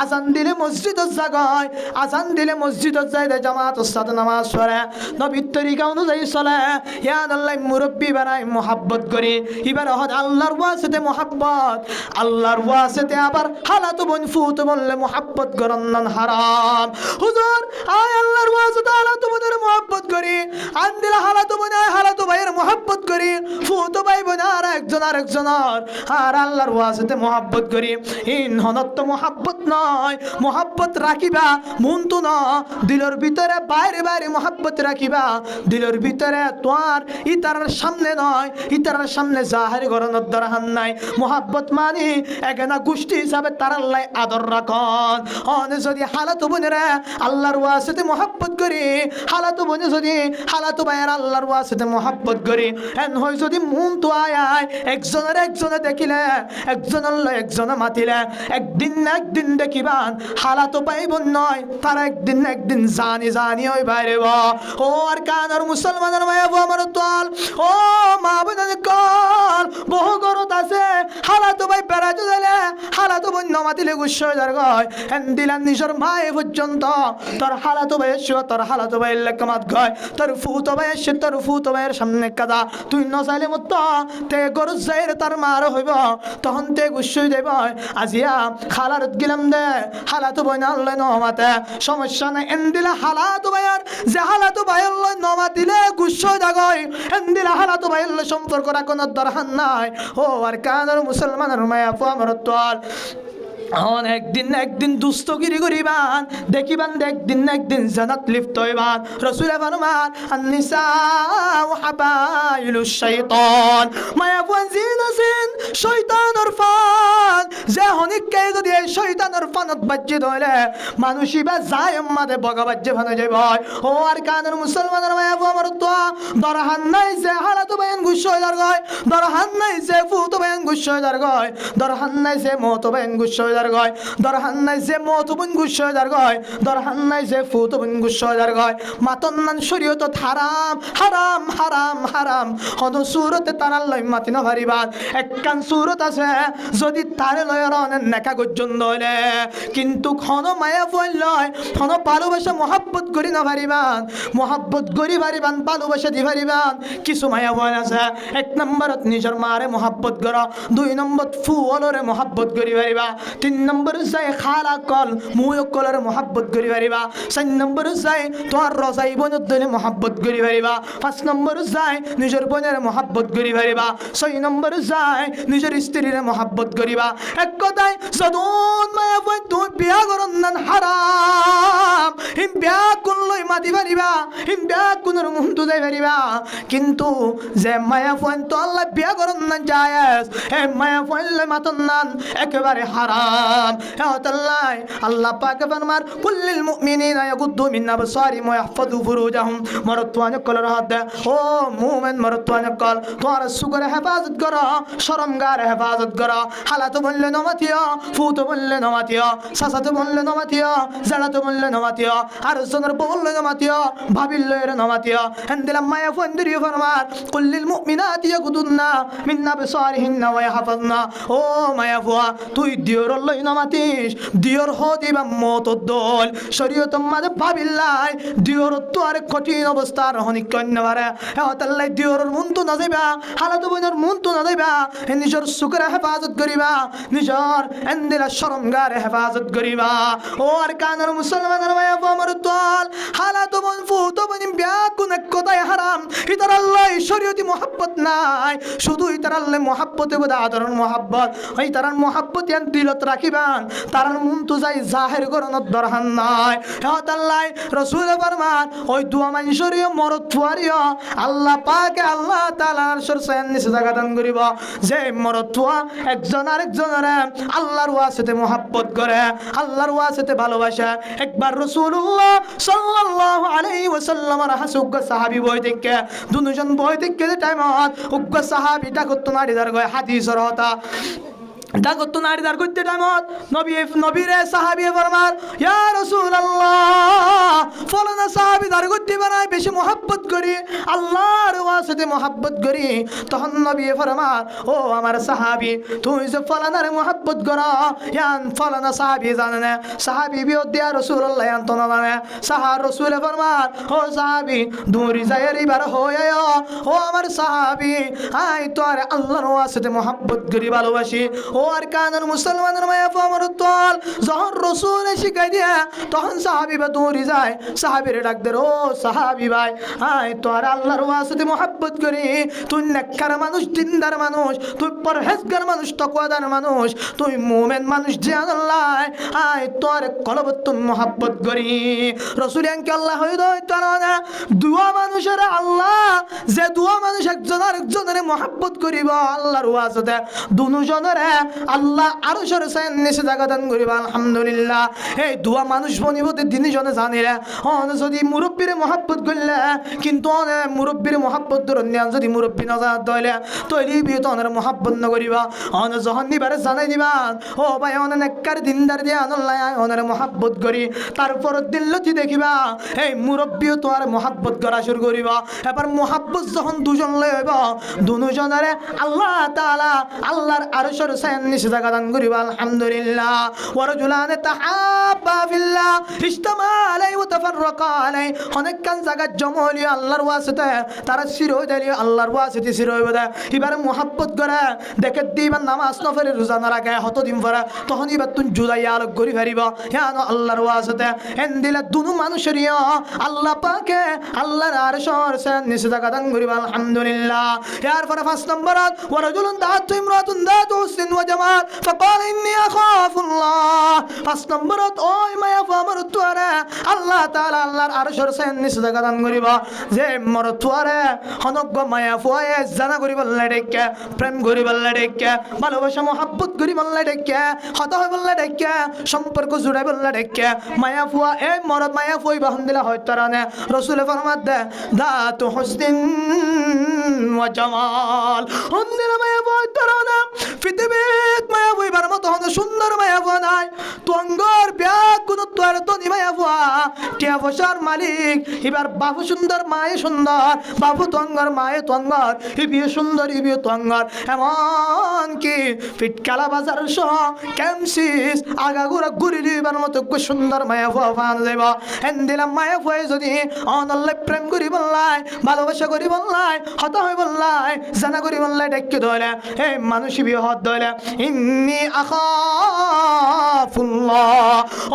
আজান দিলে মসজিদত জাগায় আজান দিলে মসজিদত যাই জামাতের সাথে নামাজ পড়ে নবীর তরিকা অনুযায়ী চলে ইয়া আল্লাহ মুরব্বি বানাই মোহাব্বত করি এবার হদ আল্লাহর ওয়াসতে মোহাব্বত আল্লাহর ওয়াসতে আবার হালাতু বন ফুত বললে মোহাব্বত গরন্নন হারাম হুজুর আয় আল্লাহর ওয়াসতে হালাতু বনের মোহাব্বত করি আন্দিল হালাতু বনাই হালাতু ভাইয়ের মোহাব্বত করি ফুত ভাই বোনার একজন আরেকজনের আর আল্লাহর ওয়াসতে মোহাব্বত করি ইন হনত মোহাব্বত নয় মোহাব্বত রাখিবা মনতো না দিলের ভিতরে বাইরে বাইরে মোহাব্বত রাখিবা দিলের ভিতরে তোমার ইতারার সামনে নয় ইতারার সামনে জাহির গরনের দরকার নাই মোহাব্বত মানে এখানে গোষ্ঠী হিসাবে তার আল্লাহ আদর রাখন অনে যদি হালাতু বনেরা আল্লাহর ওয়াসতে মোহাব্বত করি হালাতু বনে যদি হালাতু ভাইয়ের আল্লাহর ওয়াসতে মোহাব্বত করি এন হয় যদি মন তো আয় একজনে দেখিলে একজন আল্লাহ একজনে মাতিলে একদিন না একদিন দেখিবান হালাতু পাইব নয় তারা একদিন জানি ওই বাইরে ও আর কানার মুসলমানের মায়া আমার দল ও মা বোনের কল বহু গরত আছে হালাতু ভাই বেড়াতে দিলে হালাতু বোন নমাতিলে গুস্স হয়ে যার গয় হেন দিলাম নিজের মায়ে পর্যন্ত তোর হালাতু ভাই এসে তোর হালাতু ভাই লেখামাত গয় তোর ফুতো ভাই এসে তোর ফুতো ভাইয়ের সামনে কাদা তুই নচাইলে মত তে গরু যাইরে তার মার হইব তখন তে গুস্স হয়ে যাইব আজিয়া খালারত গেলাম দে হালাতু ভাই না আল্লাহ নমাতে সমস্যা নাই এন দিলা হালাতু ভাইয়ার যে হালাতু ভাই আল্লাহ নমাতিলে গুস্স হয়ে যাগয় এন দিলা হালাতু ভাই আল্লাহ সম্পর্ক রাখনোর দরকার নাই ও আর কানার মুসলমানের মায়া আমার তোর একদিন দুস্তগিরি করিবান দেখিবান একদিন জানাত লিপ্ত হইবান রাসূল ফরমান আন-নিসাউ হাবাইলুশ শাইতান মায়া ফুয়াজিন আছেন শয়তানের ফান যে হনিককে যদি এই শয়তানের ফানত বাজ্যে ধরে মানুষই বা যায় আমাদের বগাবাজ্যে ফানে যাইব ও আর কানের মুসলমানের মায়া আমার তো দরহান নাই যে হালাতু বায়ান গুস্স হয়ে যার গয় দরহান নাই যে ফুত বায়ান গুস্স হয়ে যার গয় দরহান নাই যে মত বায়ান গুস্স হয়ে যার গয় দরহান নাই যে মত বুন গুস্স হয়ে যার গয় দরহান নাই যে ফুত বুন গুস্স হয়ে যার গয় মাতন নান শরীয়ত হারাম হারাম হারাম হারাম হদ সুরতে তারাল লই মাতি না ভারিবান একখান সুরত আছে যদি তারে লয় রনের নেকা গজ্জন দলে কিন্তু খন মায়া ফল লয় খন ভালোবাসা মহাব্বত করি না ভারিবান মহাব্বত করি ভারিবান ভালোবাসা দি ভারিবান কিছু মায়া ফল আছে এক নম্বরত নিজের মারে মহাব্বত কর দুই নম্বর ফুলরে মহাব্বত করি ভারিবা তিন নম্বর যায় খালা কল মুয় কলর মহাব্বত করি পারিবা চার নম্বর যায় তোমার রজাই বোনের দলে মহাব্বত করি পারিবা পাঁচ নম্বর যায় নিজের বোনের মহাব্বত করি পারিবা ছয় নম্বর যায় নিজের স্ত্রীর মহাব্বত করিবা এক কথায় যদুন মায়া বই তুই বিয়া করন নান হারাম হিম বিয়া করলই মাতি পারিবা বিয়া কোনের মুন্তু যাই পারিবা কিন্তু যে মায়া ফোন তো আল্লাহ বিয়া করন না জায়েজ এই মায়া ফোনলে মাতন নান একেবারে হারাম আল্লাহ আল্লাহ পাক ফরমান কুল্লিল মুমিনিনা ইয়াগুদ্দু মিন আবসারিহিম ওয়া ইয়াহফাযু ফুরুজাহুম মরত্ওয়ান কলর হাত ও মুমিন মরত্ওয়ান কল তোর সুগরে হেফাজত করো শরমগার হেফাজত করো হালাত বললে নমাতিও ফুত বললে নমাতিও সাসাত বললে নমাতিও জালাত বললে নমাতিও আর জনের বললে নমাতিও ভাবিল্লে নমাতিও হেন্দিলা মায়া ফন্দরি ফরমান কুল্লিল মুমিনাতি ইয়াগুদুন্না মিন আবসারিহিন্না ওয়া ইয়াহফাযনা ও মায়া ফুয়া তুই দিওর লই নমাতিস দিওর হদিবা মতদল শরীয়ত মাঝে ভাবিল্লাই দিওর তো আর কঠিন অবস্থার হনি কন্যাবারে আল্লাহ দিওর মুন্তু না যাইবা হালাত বইনের মুন্তু না যাইবা নিজের সুখের হেফাজত করিবা নিজের এন্দিলা শরমগার হেফাজত করিবা ও আর কানের মুসলমানের মায়া আমার দল হালাত বন ফুত বনি বিয়া কোন কথাই হারাম ইতার আল্লাহ শরীয়তি মোহাব্বত নাই শুধু ইতার আল্লাহ মোহাব্বতে বোধ আদরণ মোহাব্বত ওই তার মোহাব্বত ইয়ান দিলত রাখিবান তার মুন্তু যাই জাহের করণত দরহান নাই আল্লাহ রসুল ফরমান ওই দুয়া মানুষের মরদ ফুয়ারিও আল্লাহ পাকে আল্লাহ তাআলার সরসায়ন নিচে জায়গা দান করিব যে মরদ ফুয়া একজন আরেকজনের আল্লাহর ওয়াসিতে মোহাব্বত করে আল্লাহর ওয়াসিতে ভালোবাসে একবার রাসূলুল্লাহ সাল্লাল্লাহু আলাইহি ওয়াসাল্লামের হাসুগ সাহাবী বই থেকে দুজন বই থেকে টাইমত উগ্র সাহাবীটা কত নারী দার গয় হাদিসের হতা দাগত নারী দার করতে টাইমত নবীরে সাহাবী ফরমান ইয়া রাসূলুল্লাহ ফলানা সাহাবী দার করতে বানাই বেশি মোহাব্বত করি আল্লাহর ওয়াসিতে মোহাব্বত করি তখন নবী ফরমান ও আমার সাহাবী তুই যে ফলানার মোহাব্বত করো ইয়ান ফলানা সাহাবী জানে না সাহাবী বিও দিয়া রাসূলুল্লাহ ইয়ান তো না জানে রাসূল ফরমান ও সাহাবী দূরি যায়রি বার হয়ে ও আমার সাহাবী আই তোর আল্লাহর ওয়াসিতে মোহাব্বত করি ভালোবাসি ও আর কানের মুসলমানের মায়া আমার দল যখন রসুল শিখাই দিয়া তখন সাহাবী বা দৌড়ি যায় সাহাবীর ডাক দে ও সাহাবী ভাই আয় তোর আল্লাহর ওয়াসিতে মোহাব্বত করি তুই নেককার মানুষ দিনদার মানুষ তুই পরহেজগার মানুষ তাকওয়াদার মানুষ তুই মুমিন মানুষ জানাল্লাহ আয় তোর কলবত মোহাব্বত করি রসুল আনকে আল্লাহ হইদয় তারা দুয়া মানুষের আল্লাহ যে দুয়া মানুষ একজন আরেকজনের মোহাব্বত করিব আল্লাহর ওয়াসিতে দুজনের আল্লাহ আরো সরসায়ন নিচে জায়গা দান করিবা আলহামদুলিল্লাহ এই দুয়া মানুষ বনিবতে দিনই জনে জানিলে যদি মুরব্বীরে মহাব্বত করলে কিন্তু মুরব্বীর মহাব্বত ধরনিয়ান যদি মুরব্বী না জানাত দইলে তৈরি বিয়ে তো অনের মহাব্বত ন করিবা যখন নিবারে জানাই দিবা ও ভাই অনেক নেককার দিনদার দিয়ে আনল্লাহ অনের মহাব্বত করি তারপর দিল্লতি দেখিবা এই মুরব্বীও তো আর মহাব্বত করা শুরু করিবা এবার মহাব্বত যখন দুজন লই হইব দুজনের আল্লাহ তাআলা আল্লাহর আরো সরসায়ন নিচে জায়গা দান করিবা আলহামদুলিল্লাহ ওয়ারজুলান তাহাব্বা ফিল্লাহ ইজতামা আলাইহি ওয়া তাফাররাকা আলাইহি অনেক কান জায়গা জমলি আল্লাহর ওয়াসিতে তারা শিরোই দেলি আল্লাহর ওয়াসিতে শিরোই বদা এবারে মোহাব্বত করে দেখে দিবা নামাজ নফলে রোজা না রাখে হত দিন পরে তখন এবার তুই জুলাই আলোক করি ফেরিবা কেন আল্লাহর ওয়াসিতে এন্দিলা দুনু মানুষের আল্লাহ পাকে আল্লাহর আরশের সেন নিচে জায়গা দান করিবা আলহামদুলিল্লাহ এর পরে 5 নম্বরত ওয়ারজুলুন দাতু ইমরাতুন দাতু হুসন ওয়া জামাল ফাকাল ইন্নী আখাফুল্লাহ 5 নম্বরত ওই মায়া আমার তোরে আল্লাহ তাআলা আল্লাহর আরশের সেন নিচে জায়গা দান করিবা যে মর তোরে হনগ্গ মায়া ফুয়ে জানা করিবা লড়েকে প্রেম করিবা লড়েকে ভালোবাসা মোহাব্বত করিবা লড়েকে হতা হইবা লড়েকে সম্পর্ক জুড়াইবা লড়েকে মায়া ফুয়া এই মরদ মায়া ফুই বাহন্দিলা হয় তারানে রাসূল ফরমাত দে দাতু হুসন ওয়া জামাল হন্দিলা মায়া ফুই তারানে পৃথিবীত মায়া ফুইবার মতো হন সুন্দর মায়া ফুয়া নাই তোঙ্গর বিয়া কোন তোর তো নি মায়া ফুয়া টিয়া বসার মালিক এবার বাবু সুন্দর মায়ে সুন্দর বাবু তঙ্গর মায়ে তঙ্গর ইবিয়ে সুন্দর ইবিয়ে তঙ্গর এমন কি পিটকালা বাজার সহ ক্যামসিস আগাগুড়া ঘুরি দিবার মতো সুন্দর মায়া ফুয়া ফান যাইব এন্দিলাম মায়া ফুয়ে যদি অনল্লাই প্রেম করি বললাই ভালোবাসা করি বললাই হতা হয়ে বললাই জানা করি বললাই ডেকে ধরে এই মানুষ বিয়ে হত ধরে ইন্নী আখাফুল্লাহ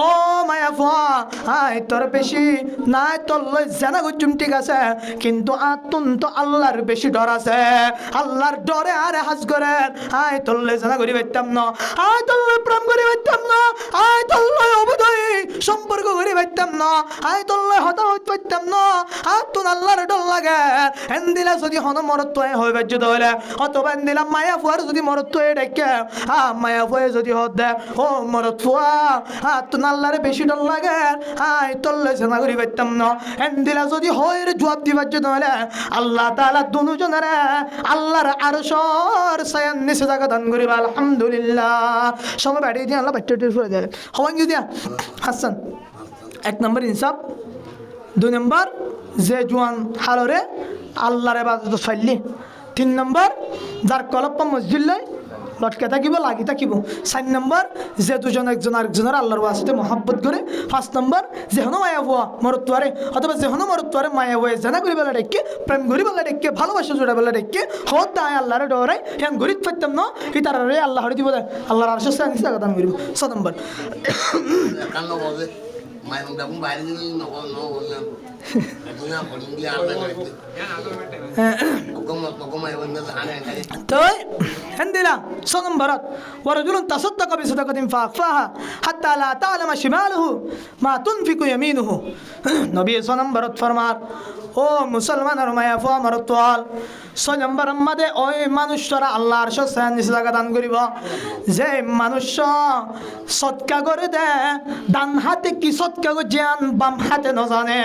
ও মায়া ফুয়া আয় তোর বেশি নাই তোর লই জানা গুজুম ঠিক আছে কিন্তু আতুন তো আল্লাহর বেশি ডর আছে আল্লাহর ডরে আরে হাজ করে আয় তোর লই জানা করি পাইতাম না আয় তোর লই প্রেম করি পাইতাম না আয় তোর লই অবদই সম্পর্ক করি পাইতাম না আই তোল্লে হতা হইতে পাইতাম না আর তোর আল্লাহর ডর লাগে এন্দিলা যদি হন মরত্ব হয়ে বাজ্য হলে অথবা এন্দিলা মায়া ফুয়ার যদি মরত্ব ডেকে মায়া ফুয়ে যদি হত দে ও মরত ফুয়া তোর আল্লাহরে বেশি ডর লাগে আই তোল্লে সেনা করি পাইতাম না এন্দিলা যদি হয় জবাব দিবার জন্য হলে আল্লাহ তাআলা দুজনের আল্লাহর আরশের ছায়ার নিচে জায়গা দান করিব আলহামদুলিল্লাহ সময় বাড়িয়ে দিয়ে আল্লাহ বাচ্চাটির ফুলে দেয় হওয়ান যদি হাসান 1 নম্বর ইনসাফ 2 নম্বর যে জোয়ান হালরে আল্লাহর ইবাদত ফাইলি 3 নম্বর যার কলপ মসজিদ লাই লটকে থাকিব লাগি থাকিব 4 নম্বর যে দুজন একজন আরেকজনের আল্লাহর ওয়াসিতে মহব্বত করে 5 নম্বর যে হনো মায়া বুয়া মরত্বারে অথবা যে হনো মরত্বারে মায়া বুয়া জানা করি বেলা ডেকে প্রেম করি বেলা ডেকে ভালোবাসা জোড়া বেলা ডেকে হত দায় আল্লাহরে ডরে হেন গরিব পাইতাম না কি তারারে আল্লাহ হরি দিব আল্লাহর আরশের সাথে নিচে দান করিব 6 নম্বর طيب عندنا صنم برات ورجل تصدق بصدقة فأخفاها حتى لا تعلم شماله ما تنفق يمينه নবী صنم برات فرمار ও মুসলমানের মায়া ফুয়া মরতওয়াল 6 নম্বর মধ্যে ওই মানুষরা আল্লাহর সাথে নিষেধাজ্ঞা দান করিব যে মানুষ সৎকা করে দে ডান হাতে কি সৎকা জ্ঞান বাম হাতে ন জানে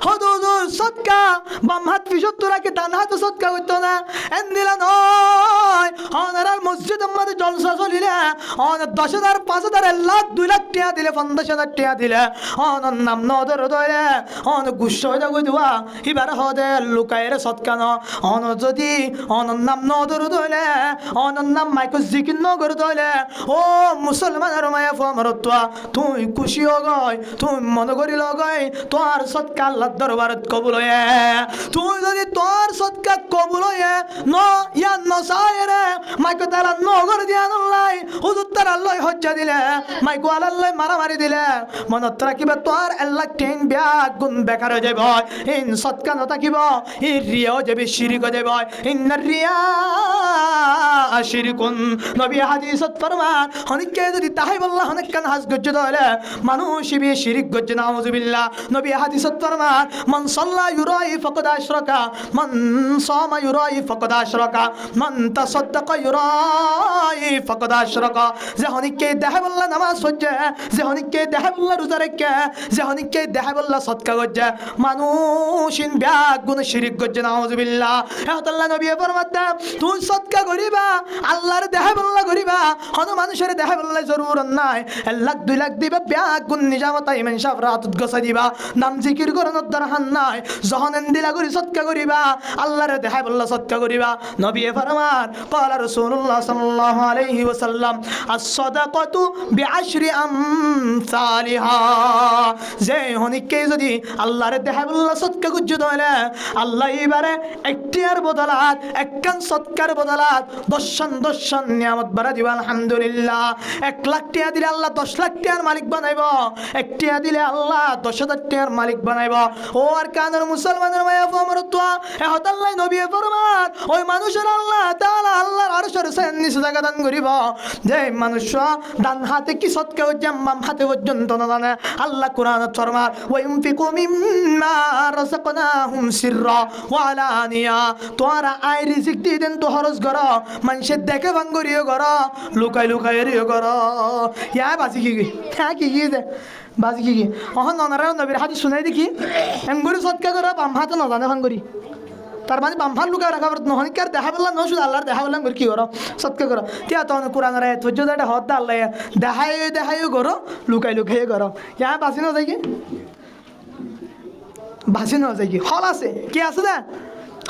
হুজুর সৎকা বাম হাত পিছত রাখে ডান হাতে সৎকা করতো না এন্দিলা নয় অনার মসজিদের মধ্যে জলসা চলিলে অন 10,000 5,000 1 লাখ 2 লাখ টাকা দিলে 50,000 টাকা দিলে অনর নাম নদর ধরে অন গুচ্ছ হয়ে কই দেওয়া এবার হদে লুকায়ের সৎকা ন অন যদি অনর নাম নদর ধরে অনর নাম মাইকো জিকির নগর ধরে ও মুসলমানের মায়া ফমরত্বা তুই খুশি হগয় তুই মনে করি লগয় তোর সৎকা আল্লাহর দরবারত কবুল হয়ে তুই যদি তোর সৎকা কবুল হয়ে ন ইয়া নসায়রে মাইকো তারা নগর দিয়া নলাই হুজুর তার আল্লাহ হজ্জা দিলে মাইকো আল্লাহ মারামারি দিলে মনত রাখিবা তোর আল্লাহ টেন বিয়া গুণ বেকার হয়ে যাব ইন সৎকা ন থাকিব ই রিয়াও যাবে শিরিক হয়ে যাব ইন্নার রিয়া শিরিকুন নবী হাদিসত ফরমান অনেকে যদি তাই বললা অনেক কান হাস গজ্জ দলে মানুষ বি শিরিক গজ্জ নাউযুবিল্লাহ নবী হাদিসত ফরমান মান সাল্লা ইউরাই ফাকাদ আশরাকা মান সামা ইউরাই ফাকাদ আশরাকা মান তাসাদ্দাকা ইউরাই ফাকাদ আশরাকা যে অনেকে দেহে বললা নামাজ পড়ছে যে অনেকে দেহে বললা রোজা রাখে যে অনেকে দেহে বললা সদকা গজ্জ মানুষিন ব্যাগ গুণ শিরিক গজ্জ নাউযুবিল্লাহ আল্লাহ নবী ফরমাতে তুই সদকা করিবা আল্লাহর দেহে বললা করিবা হন মানুষের দেহে বললে জরুর নাই 1 লাখ 2 লাখ দিবা ব্যাগ গুণ নিজামত ইমান সাফ রাতত গসা দিবা নাম জিকির করন দরহান নাই যখন দিলা করি সদকা করিবা আল্লাহর দেহে বললা সদকা করিবা নবী ফরমান قال رسول الله صلى الله عليه وسلم الصدقه بعشر امثالها যে হনিকে যদি আল্লাহর দেহে বললা সদকা গুজ্জ দলে আল্লাহ এবারে একটিয়ার বদলাত একখান সদকার বদলাত 10 নিয়ামত বাড়া দিবা আলহামদুলিল্লাহ 1 লাখ টাকা দিলে আল্লাহ 10 লাখ টাকার মালিক বানাইব 1 টাকা দিলে আল্লাহ 10,000 টাকার মালিক বানাইব ও আর কানের মুসলমানের মায়া ফমরতুয়া এ হতাল্লাহ নবী ফরমান ওই মানুষের আল্লাহ তাআলা আল্লাহর আরশের সাথে নিচে জায়গা দান করিব যে মানুষ ডান হাতে কি সদকা হচ্ছে বাম হাতে পর্যন্ত না জানে আল্লাহ কোরআনত ফরমান ওয়া ইনফিকু মিম্মা রাযাকনাহুম সিররা ওয়া আলানিয়া তোরা আই রিজিক দি দেন তো খরচ করো মানুষের দেখে ভাঙ্গরিও করো লুকাই লুকাই রিও করো ইয়া বাজি কি হ্যাঁ কি দে বাজি কি অহন ননারা নবীর হাদিস শুনাই দেখি এমগরি সদকা করো বাম হাতে না জানে ভাঙ্গরি তার মানে বাম হাত লুকায় রাখা নহনি কার দেখা বললাম ন শুধু আল্লাহর দেখা বললাম কি করো সৎকা করো তিয়া তখন কোরআনের আয়াত হচ্ছে এটা হদ আল্লাহ দেখাইও করো লুকাই লুকাই করো ইয়া বাসি না যায় কি বাসি না যায় কি হল আছে কি আছে না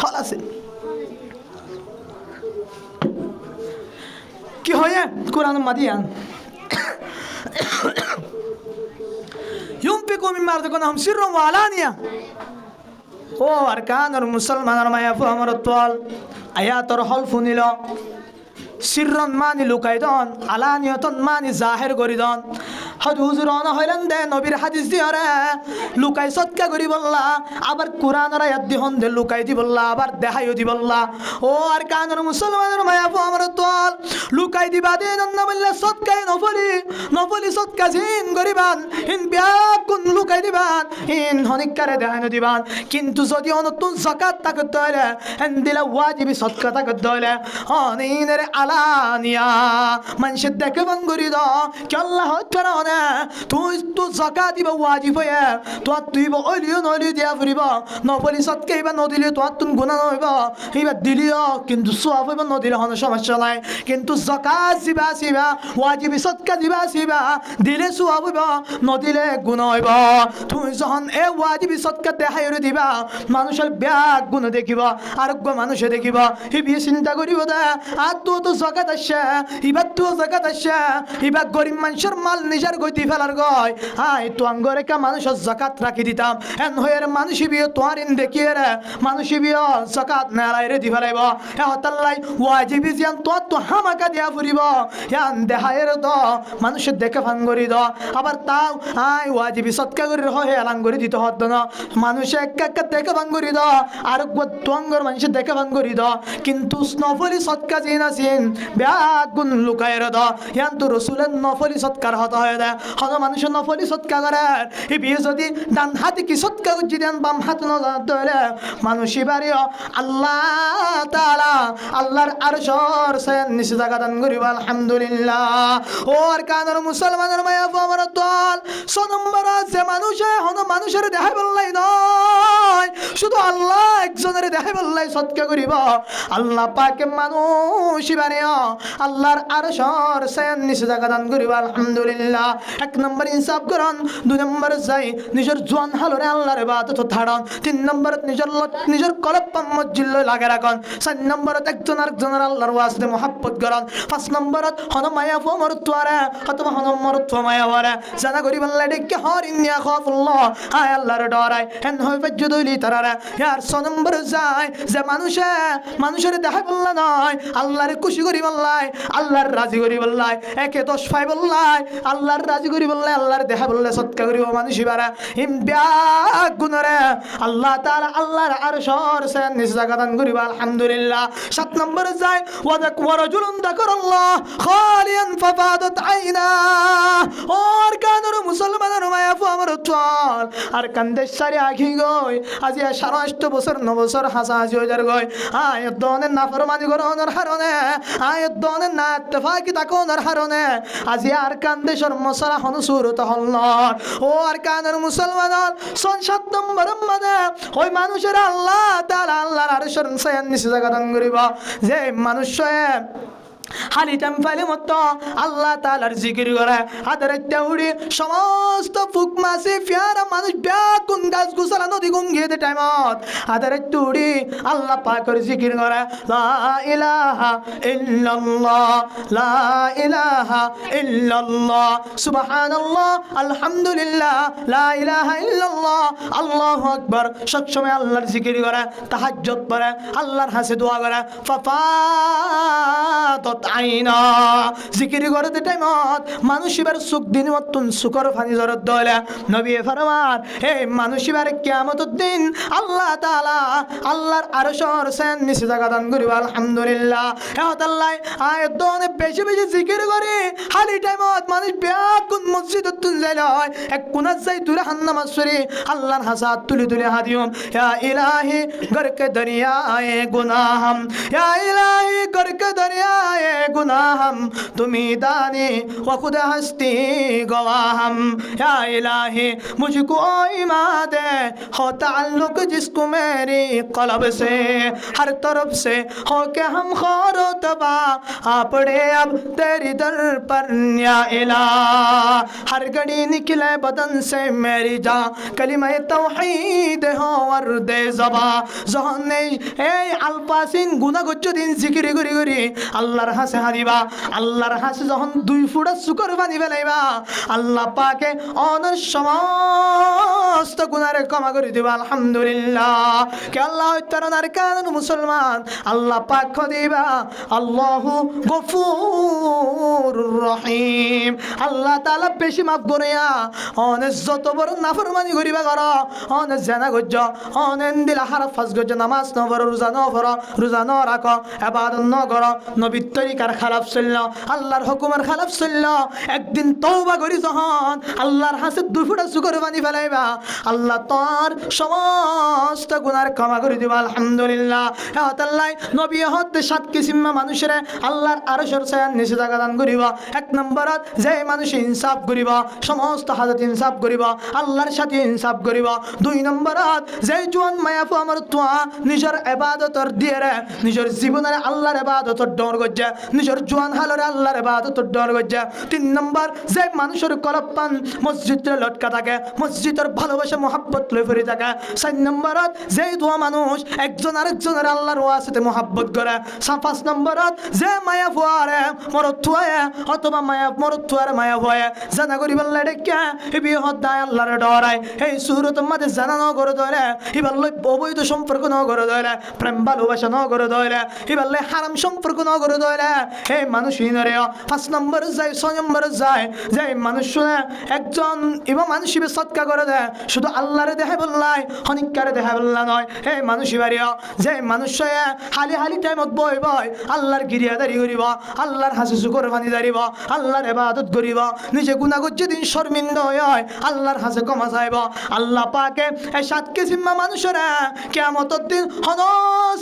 হল আছে কি হয় কোরআন মাদিয়ান ইউনফিকু মিম্মা রাযাকনাহুম সিররান ওয়া আলানিয়া ও আরকানের মুসলমানের মায়া ফমরতুয়াল আয়াতর হল ফুনিল সিররন মানি লুকাই দন আলানিয়তন মানি জাহির করি দন হুজুর রওনা হইলেন দে নবীর হাদিস দিয়ারে লুকাই সৎকা করি বললা আবার কোরআনের আয়াত দি হন দে লুকাই দি বললা আবার দেখাইও দি বললা ও আর কানের মুসলমানের মায়া আমার তোয়াল লুকাই দিবা দে না বললে সৎকাই নফলি সৎকা জিন গরিবান ইন বিয়াকুন লুকাই দিবান ইন হনিকারে দেখাইন দিবান কিন্তু যদি নতুন যাকাত তাকে দইলে এন দিলা ওয়াজিবি সৎকা তাকে দইলে অনিনের আলানিয়া মানুষের দেখে বাঙ্গুরি দ কি আল্লাহ কারণে তুই তো যাকাত দিবা ওয়াজিব হয়ে তুই ওলিও নলি দিয়া ফুরিব নফলি সৎকা ইবা নদিলে তুন গুনাহ হইব ইবা দিলিও কিন্তু সওয়াব হইব নদিলে কোনো সমস্যা নাই কিন্তু যাকাত দিবা ওয়াজিবি সৎকা দিবা দিলে সওয়াব হইব নদিলে গুনাহ হইব তুই যখন এ ওয়াজিবি সৎকা দেখাইরে দিবা মানুষের ব্যাগ গুণ দেখিব আরোগ্য মানুষে দেখিব ই বিয়ে চিন্তা করিব দে আর তো যাকাত আসছে ইবার তো যাকাত আসছে ইবার গরিব মানুষের মাল নিজের গতি ফেলার গয় আয় তো আঙ্গরে কা মানুষের যাকাত রাখি দিতাম এন হয়ে মানুষ বিয়ে তোয়ার ইন দেখিয়ে রে মানুষ বিয়ে যাকাত নেড়াই রে দি ফেলাইব এ হতাল্লাই ওয়াজিবি জিয়ান তো হামাকা দিয়া ফুরিব ইয়ান দেখায়ের তো মানুষের দেখে ভাঙ্গরি দ আবার তাও আয় ওয়াজিবি সৎকা করি হয় এলাঙ্গরি দিতে হত না মানুষে একা দেখে ভাঙ্গরি দ আর তোয়াঙ্গর মানুষের দেখে ভাঙ্গরি দ কিন্তু নফলি সৎকা জিন আসিন ব্যাগ গুণ লুকায়ের দ ইয়ান তো রসুলের নফলি সৎকার হত হয়ে দেয় হন মানুষের নফলি সৎকা করে এই বিয়ে যদি ডান হাতে কি সৎকা করছি দেন বাম হাত নলে মানুষই বাড়িও আল্লাহ তাআলা আল্লাহর আরশর সেন নিচে জায়গা দান করিব আলহামদুলিল্লাহ ও আর কানের মুসলমানের মায়া আমার দল নম্বর যে মানুষে হন মানুষের দেখাই বললাই নয় শুধু আল্লাহ একজনের দেখাই বললাই সৎকা করিব আল্লাহ পাকে মানুষই বাড়িও আল্লাহর আরশর সেন নিচে জায়গা দান করিব আলহামদুলিল্লাহ এক নম্বর ইনসাফ করন দুই নম্বর যাই নিজের জোয়ান হালরে আল্লাহর ইবাদত থাড়ন তিন নম্বর নিজের কলব মসজিদ লাগে রাখুন চার নম্বরত একজন আরেকজনের আল্লাহর ওয়াস্তে মহাব্বত করন পাঁচ নম্বরত হন মায়া মরুত্বারে অথবা হন মরুত্ব মায়া ওয়ারে জানা করি বললে ডেকে হর ইন্নিয়া খাফুল্লাহ আয় আল্লাহর ডরাই হেন হই ফজ্জুদুলি তারারে ইয়ার ছ নম্বর যায় যে মানুষের দেখা বললা নয় আল্লাহর খুশি করি বললাই আল্লাহর রাজি করি বললাই একে 10 পাই বললাই আল্লাহর রাজি করি বললাই আল্লাহর দেখা বললে সৎকা করিব মানুষই বারা হিম ব্যাগ গুণরে আল্লাহ তাআলা আল্লাহর আরশর সেন নিজ জায়গা দান করিব আলহামদুলিল্লাহ 7 নম্বর যায় ওয়ারাজুলুন যাকারাল্লাহ খালিয়ান ফাফাদাত আইনা আর কানের মুসলমানের মায়া আমার চল আর কান্দের সারি আখি গই আজি 28 বছর 9 বছর হাসি হইজার গই আয় দনের নাফরমানি করনের হারনে আয় দনের না ইত্তেফাকি তাকনের হারনে আজি আর কান্দে শর্মসারা হন সুরত হল ও আর কানের মুসলমানের 7 নম্বর মানে ওই মানুষের আল্লাহ তাআলা আল্লাহর আরশের সেন নিচে জায়গা দান করিব যে মানুষে হালি টেম্পালে মতো আল্লাহ তাআলার জিকির করে আদর তেউড়ি সমস্ত ফুক মাসি ফিয়ারা মানুষ ব্যাকুন গাছ গুছালা নদী গঙ্গিয়ে দে টাইমত আদর তুড়ি আল্লাহ পাকের জিকির করে লা ইলাহা ইল্লাল্লাহ লা ইলাহা ইল্লাল্লাহ সুবহানাল্লাহ আলহামদুলিল্লাহ লা ইলাহা ইল্লাল্লাহ আল্লাহু আকবার সব সময় আল্লাহর জিকির করে তাহাজ্জুদ পড়ে আল্লাহর হাসে দোয়া করে ফাফাত আইনা জিকির করতে টাইমত মানুষ এবার সুখ দিন মতন সুকর ফানি জরত দলে নবী ফরমান এই মানুষ এবার কিয়ামতের দিন আল্লাহ তাআলা আল্লাহর আরশের সেন নিচে জায়গা দান করিব আলহামদুলিল্লাহ হে আল্লাহ আয়াত দনে বেশি বেশি জিকির করে হালি টাইমত মানুষ ব্যাকুন মসজিদত তুল যায় এক কোনাত যাই তুলে নামাজ পড়ি আল্লাহর হাসাত তুলে হাদিয়ম ইয়া ইলাহি গরকে দরিয়ায়ে গুনাহম ইয়া ইলাহি গরকে দরিয়ায়ে गुनाहम तुम्ही दानी व खुद हस्ती गवाहम या इलाही मुझको ईमान दे हो ताल्लुक जिसको मेरी कल्ब से हर तरफ से हो के हम खारो तबा आपड़े अब तेरी दर पर या इलाह हर घड़ी निकले बदन से मेरी जा कलिमा तौहीद हो और दे जबा जहने ए अल्फासिन गुनाह गच्छ दिन जिकिर करी करी আল্লাহর হাসে হাদিবা আল্লাহর হাসে যখন 2 ফুটা সুকর পানি ফেলাইবা আল্লাহ পাকে অনেক সময় সমস্ত গুনাহের ক্ষমা করে দিবা আলহামদুলিল্লাহ কে আল্লাহ তাআলার কারণ মুসলমান আল্লাহ পাক দিবা আল্লাহু গফুরুর রহিম আল্লাহ তাআলা বেশি মাফ করিয়া অনেক যত বড় নাফরমানি করিবা করো অনেক জানা গজ্জ অনেক দিলা হারাফ ফাজ গজ্জ নামাজ ন পড়ো রোজা ন রাখো ইবাদত ন করো নবীর তরিকার খারাপ চললো আল্লাহর হুকুমের খারাপ চললো একদিন তওবা করি যখন আল্লাহর হাতে দুই ফুটা সুগর পানি ফেলাইবা আল্লাহ তোর সমস্ত গুনার ক্ষমা করে দিবা আলহামদুলিল্লাহ আল্লাহ নবী হতে 7 কিসিম মানুষের আল্লাহর আরশের ছায়ার নিচে জায়গা দান করিবা এক নম্বরত যে মানুষ ইনসাফ করিবা সমস্ত হাজত ইনসাফ করিবা আল্লাহর সাথে ইনসাফ করিবা দুই নম্বরত যে জোয়ান মায়াফু আমার তোয়া নিজের ইবাদতর দিয়ে রে নিজের জীবনের আল্লাহর ইবাদতর ডর গজ্জা নিজের জোয়ান হালরে আল্লাহর ইবাদতর ডর গজ্জা তিন নম্বর যে মানুষের কলপান মসজিদে লটকা থাকে মসজিদের ভালোবাসা মোহাব্বত লই ফিরে থাকে চার নম্বরত যে দোয়া মানুষ একজন আরেকজনের আল্লাহর ওয়াসিতে মোহাব্বত করে পাঁচ নম্বরত যে মায়া ফুয়ারে মরত থুয়ায় অথবা মায়া মরত থুয়ারে মায়া ফুয়ায় জানা করি বললে ডেকে এ বিয়ে হদ্দায় আল্লাহরে ডরায় এই সুরত মাঝে জানা ন করে ধরে এবারলে অবৈধ সম্পর্ক ন করে ধরে প্রেম ভালোবাসা ন করে ধরে এবারলে হারাম সম্পর্ক ন করে ধরে এই মানুষ হিনরে পাঁচ নম্বর যায় 6 নম্বর যায় যে মানুষ শুনে একজন ইবা মানুষ হিসেবে সৎকা করে দেয় শুধু আল্লাহরে দেহে বললাই হনিকারে দেহে বললা নয় এই মানুষ বাড়িও যে মানুষ হালি হালি টাইমত বই বই আল্লাহর গিরিয়াদারি করিব আল্লাহর হাসি শুকর পানি দাঁড়িব আল্লাহর ইবাদত করিব নিজে গুনাহ করছে দিন শর্মিন্দা হয় আল্লাহর হাসে ক্ষমা চাইব আল্লাহ পাকে এই 7 কিসিম মানুষেরা কিয়ামতের দিন হন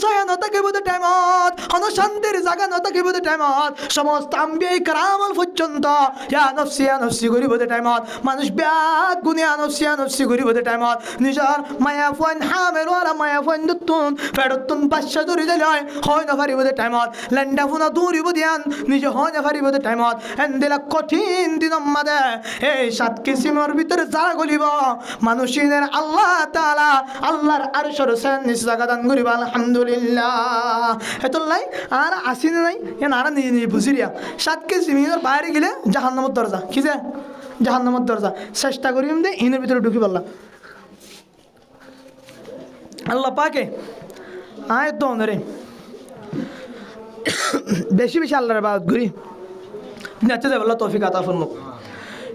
ছায়া ন থাকিব টাইমত হন শান্তির জায়গা ন থাকিব টাইমত সমস্ত আম্বিয়া کرامল পর্যন্ত ইয়া নফসি করিব টাইমত মানুষ ব্যাগ গুনিয়া নফসি করিব টাইমত নিজের মায়া ফোন হামের ওরা মায়া ফোন দুতুন ফেরতুন বাদশা ধরে দিলে হয় না পারিব টাইমত লেন্ডা ফোনা দূরিব দিয়ান নিজে হয় না পারিব টাইমত এন্দিলা কঠিন দিন মাদে এই 7 কিসিমের ভিতরে যারা গলিব মানুষিনের আল্লাহ তাআলা আল্লাহর আরশের নিচে জায়গা দান করিব আলহামদুলিল্লাহ এতলাই আর আসিন নাই এন আর নিজে বুঝিরিয়া 7 কিসিমের বাইরে গেলে জাহান্নামের দরজা কি যে জাহান্নামের দরজা চেষ্টা করিম দে ইনের ভিতরে ঢুকি পারলাম আল্লাহ পাকে আয় তো রে বেশি বেশি আল্লাহর ইবাদত করি নেতে দেব আল্লাহ তৌফিক আতা ফরমাক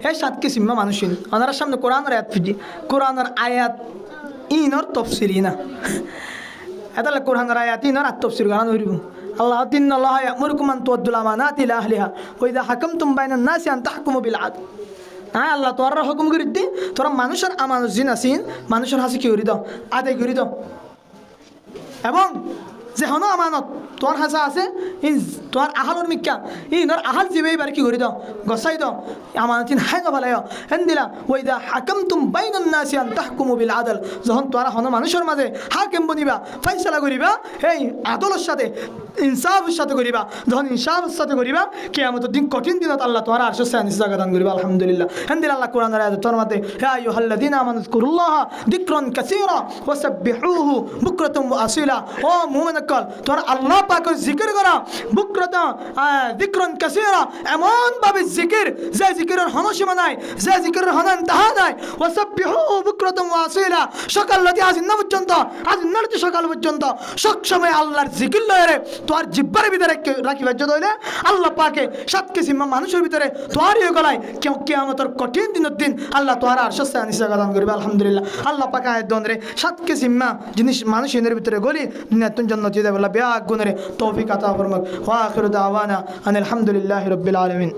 এই 7 কিসিম মানুষিন ওনার সামনে কোরআনের আয়াত ফুজি কোরআনের আয়াত ইনর তাফসীর না এতালে কোরআনের আয়াত ইনর তাফসীর গান হইব আল্লাহ ইন্নাল্লাহা ইয়া'মুরুকুম আন তু'আদ্দুল আমানাতি ইলা আহলিহা ওয়া ইযা হাকামতুম বাইনান নাসি আন তাহকুমু বিল আদল আল্লাহ তোরা হুকুম করে দি তোরা মানুষের আমানত জিন আসিন মানুষের হাসি কি করি দাও আদায় করি দাও এবং যে হনো আমানত তোর হাসা আছে ইন তোর আহালর মিক্কা ইনর আহাল জিবে এবার কি করি দাও গসাই দাও আমানতিন হাই না ভালায় হেন দিলা ওইদা হাকামতুম বাইনান নাসি আন তাহকুমু বিল আদল যখন তোরা হনো মানুষের মাঝে হাকিম বনিবা ফয়সালা করিবা এই আদলের সাথে ইনসাফের সাথে করিবা যখন ইনসাফের সাথে করিবা কিয়ামতের দিন কঠিন দিনত আল্লাহ তোর আরশের নিচে জায়গা দান করিবা আলহামদুলিল্লাহ হেন দিলা আল্লাহ কোরআনের আয়াত তোর মাঝে হে আইয়ুহাল্লাযিনা আমানু যিকুরুল্লাহ যিকরান কাসীরা ওয়াসাব্বিহুহু বুকরাতাম ওয়া আসীলা ও মুমিন কল তোর আল্লাহ পাকের জিকির করা বুকরাতা যিকরান কাসীরা এমন ভাবে জিকির যে জিকিরের হনসীমা নাই যে জিকিরের হনন তাহা নাই ওয়াসাব্বিহুহু বুকরাতাম ওয়া আসীলা সকাল রাতে আজ না পর্যন্ত আজ নাতে সকাল পর্যন্ত সব সময় আল্লাহর জিকির লয়ে তোর জিব্বার ভিতরে রাখিবা যদি হইলে আল্লাহ পাকে 7 কিসিম মানুষের ভিতরে তোর ইয়ে গলায় কিয়ামতের কঠিন দিনের দিন আল্লাহ তোর আরশের নিচে জায়গা দান করবে আলহামদুলিল্লাহ আল্লাহ পাকে আয়াত দনরে 7 কিসিম জিনিস মানুষের ভিতরে গলি দুনিয়ার জন্য দিয়ে দেব আল্লাহ বিয়া গুণরে তৌফিক আতা ফরমাক ওয়া আখিরু দাওয়ানা আনিল হামদুলিল্লাহি রাব্বিল আলামিন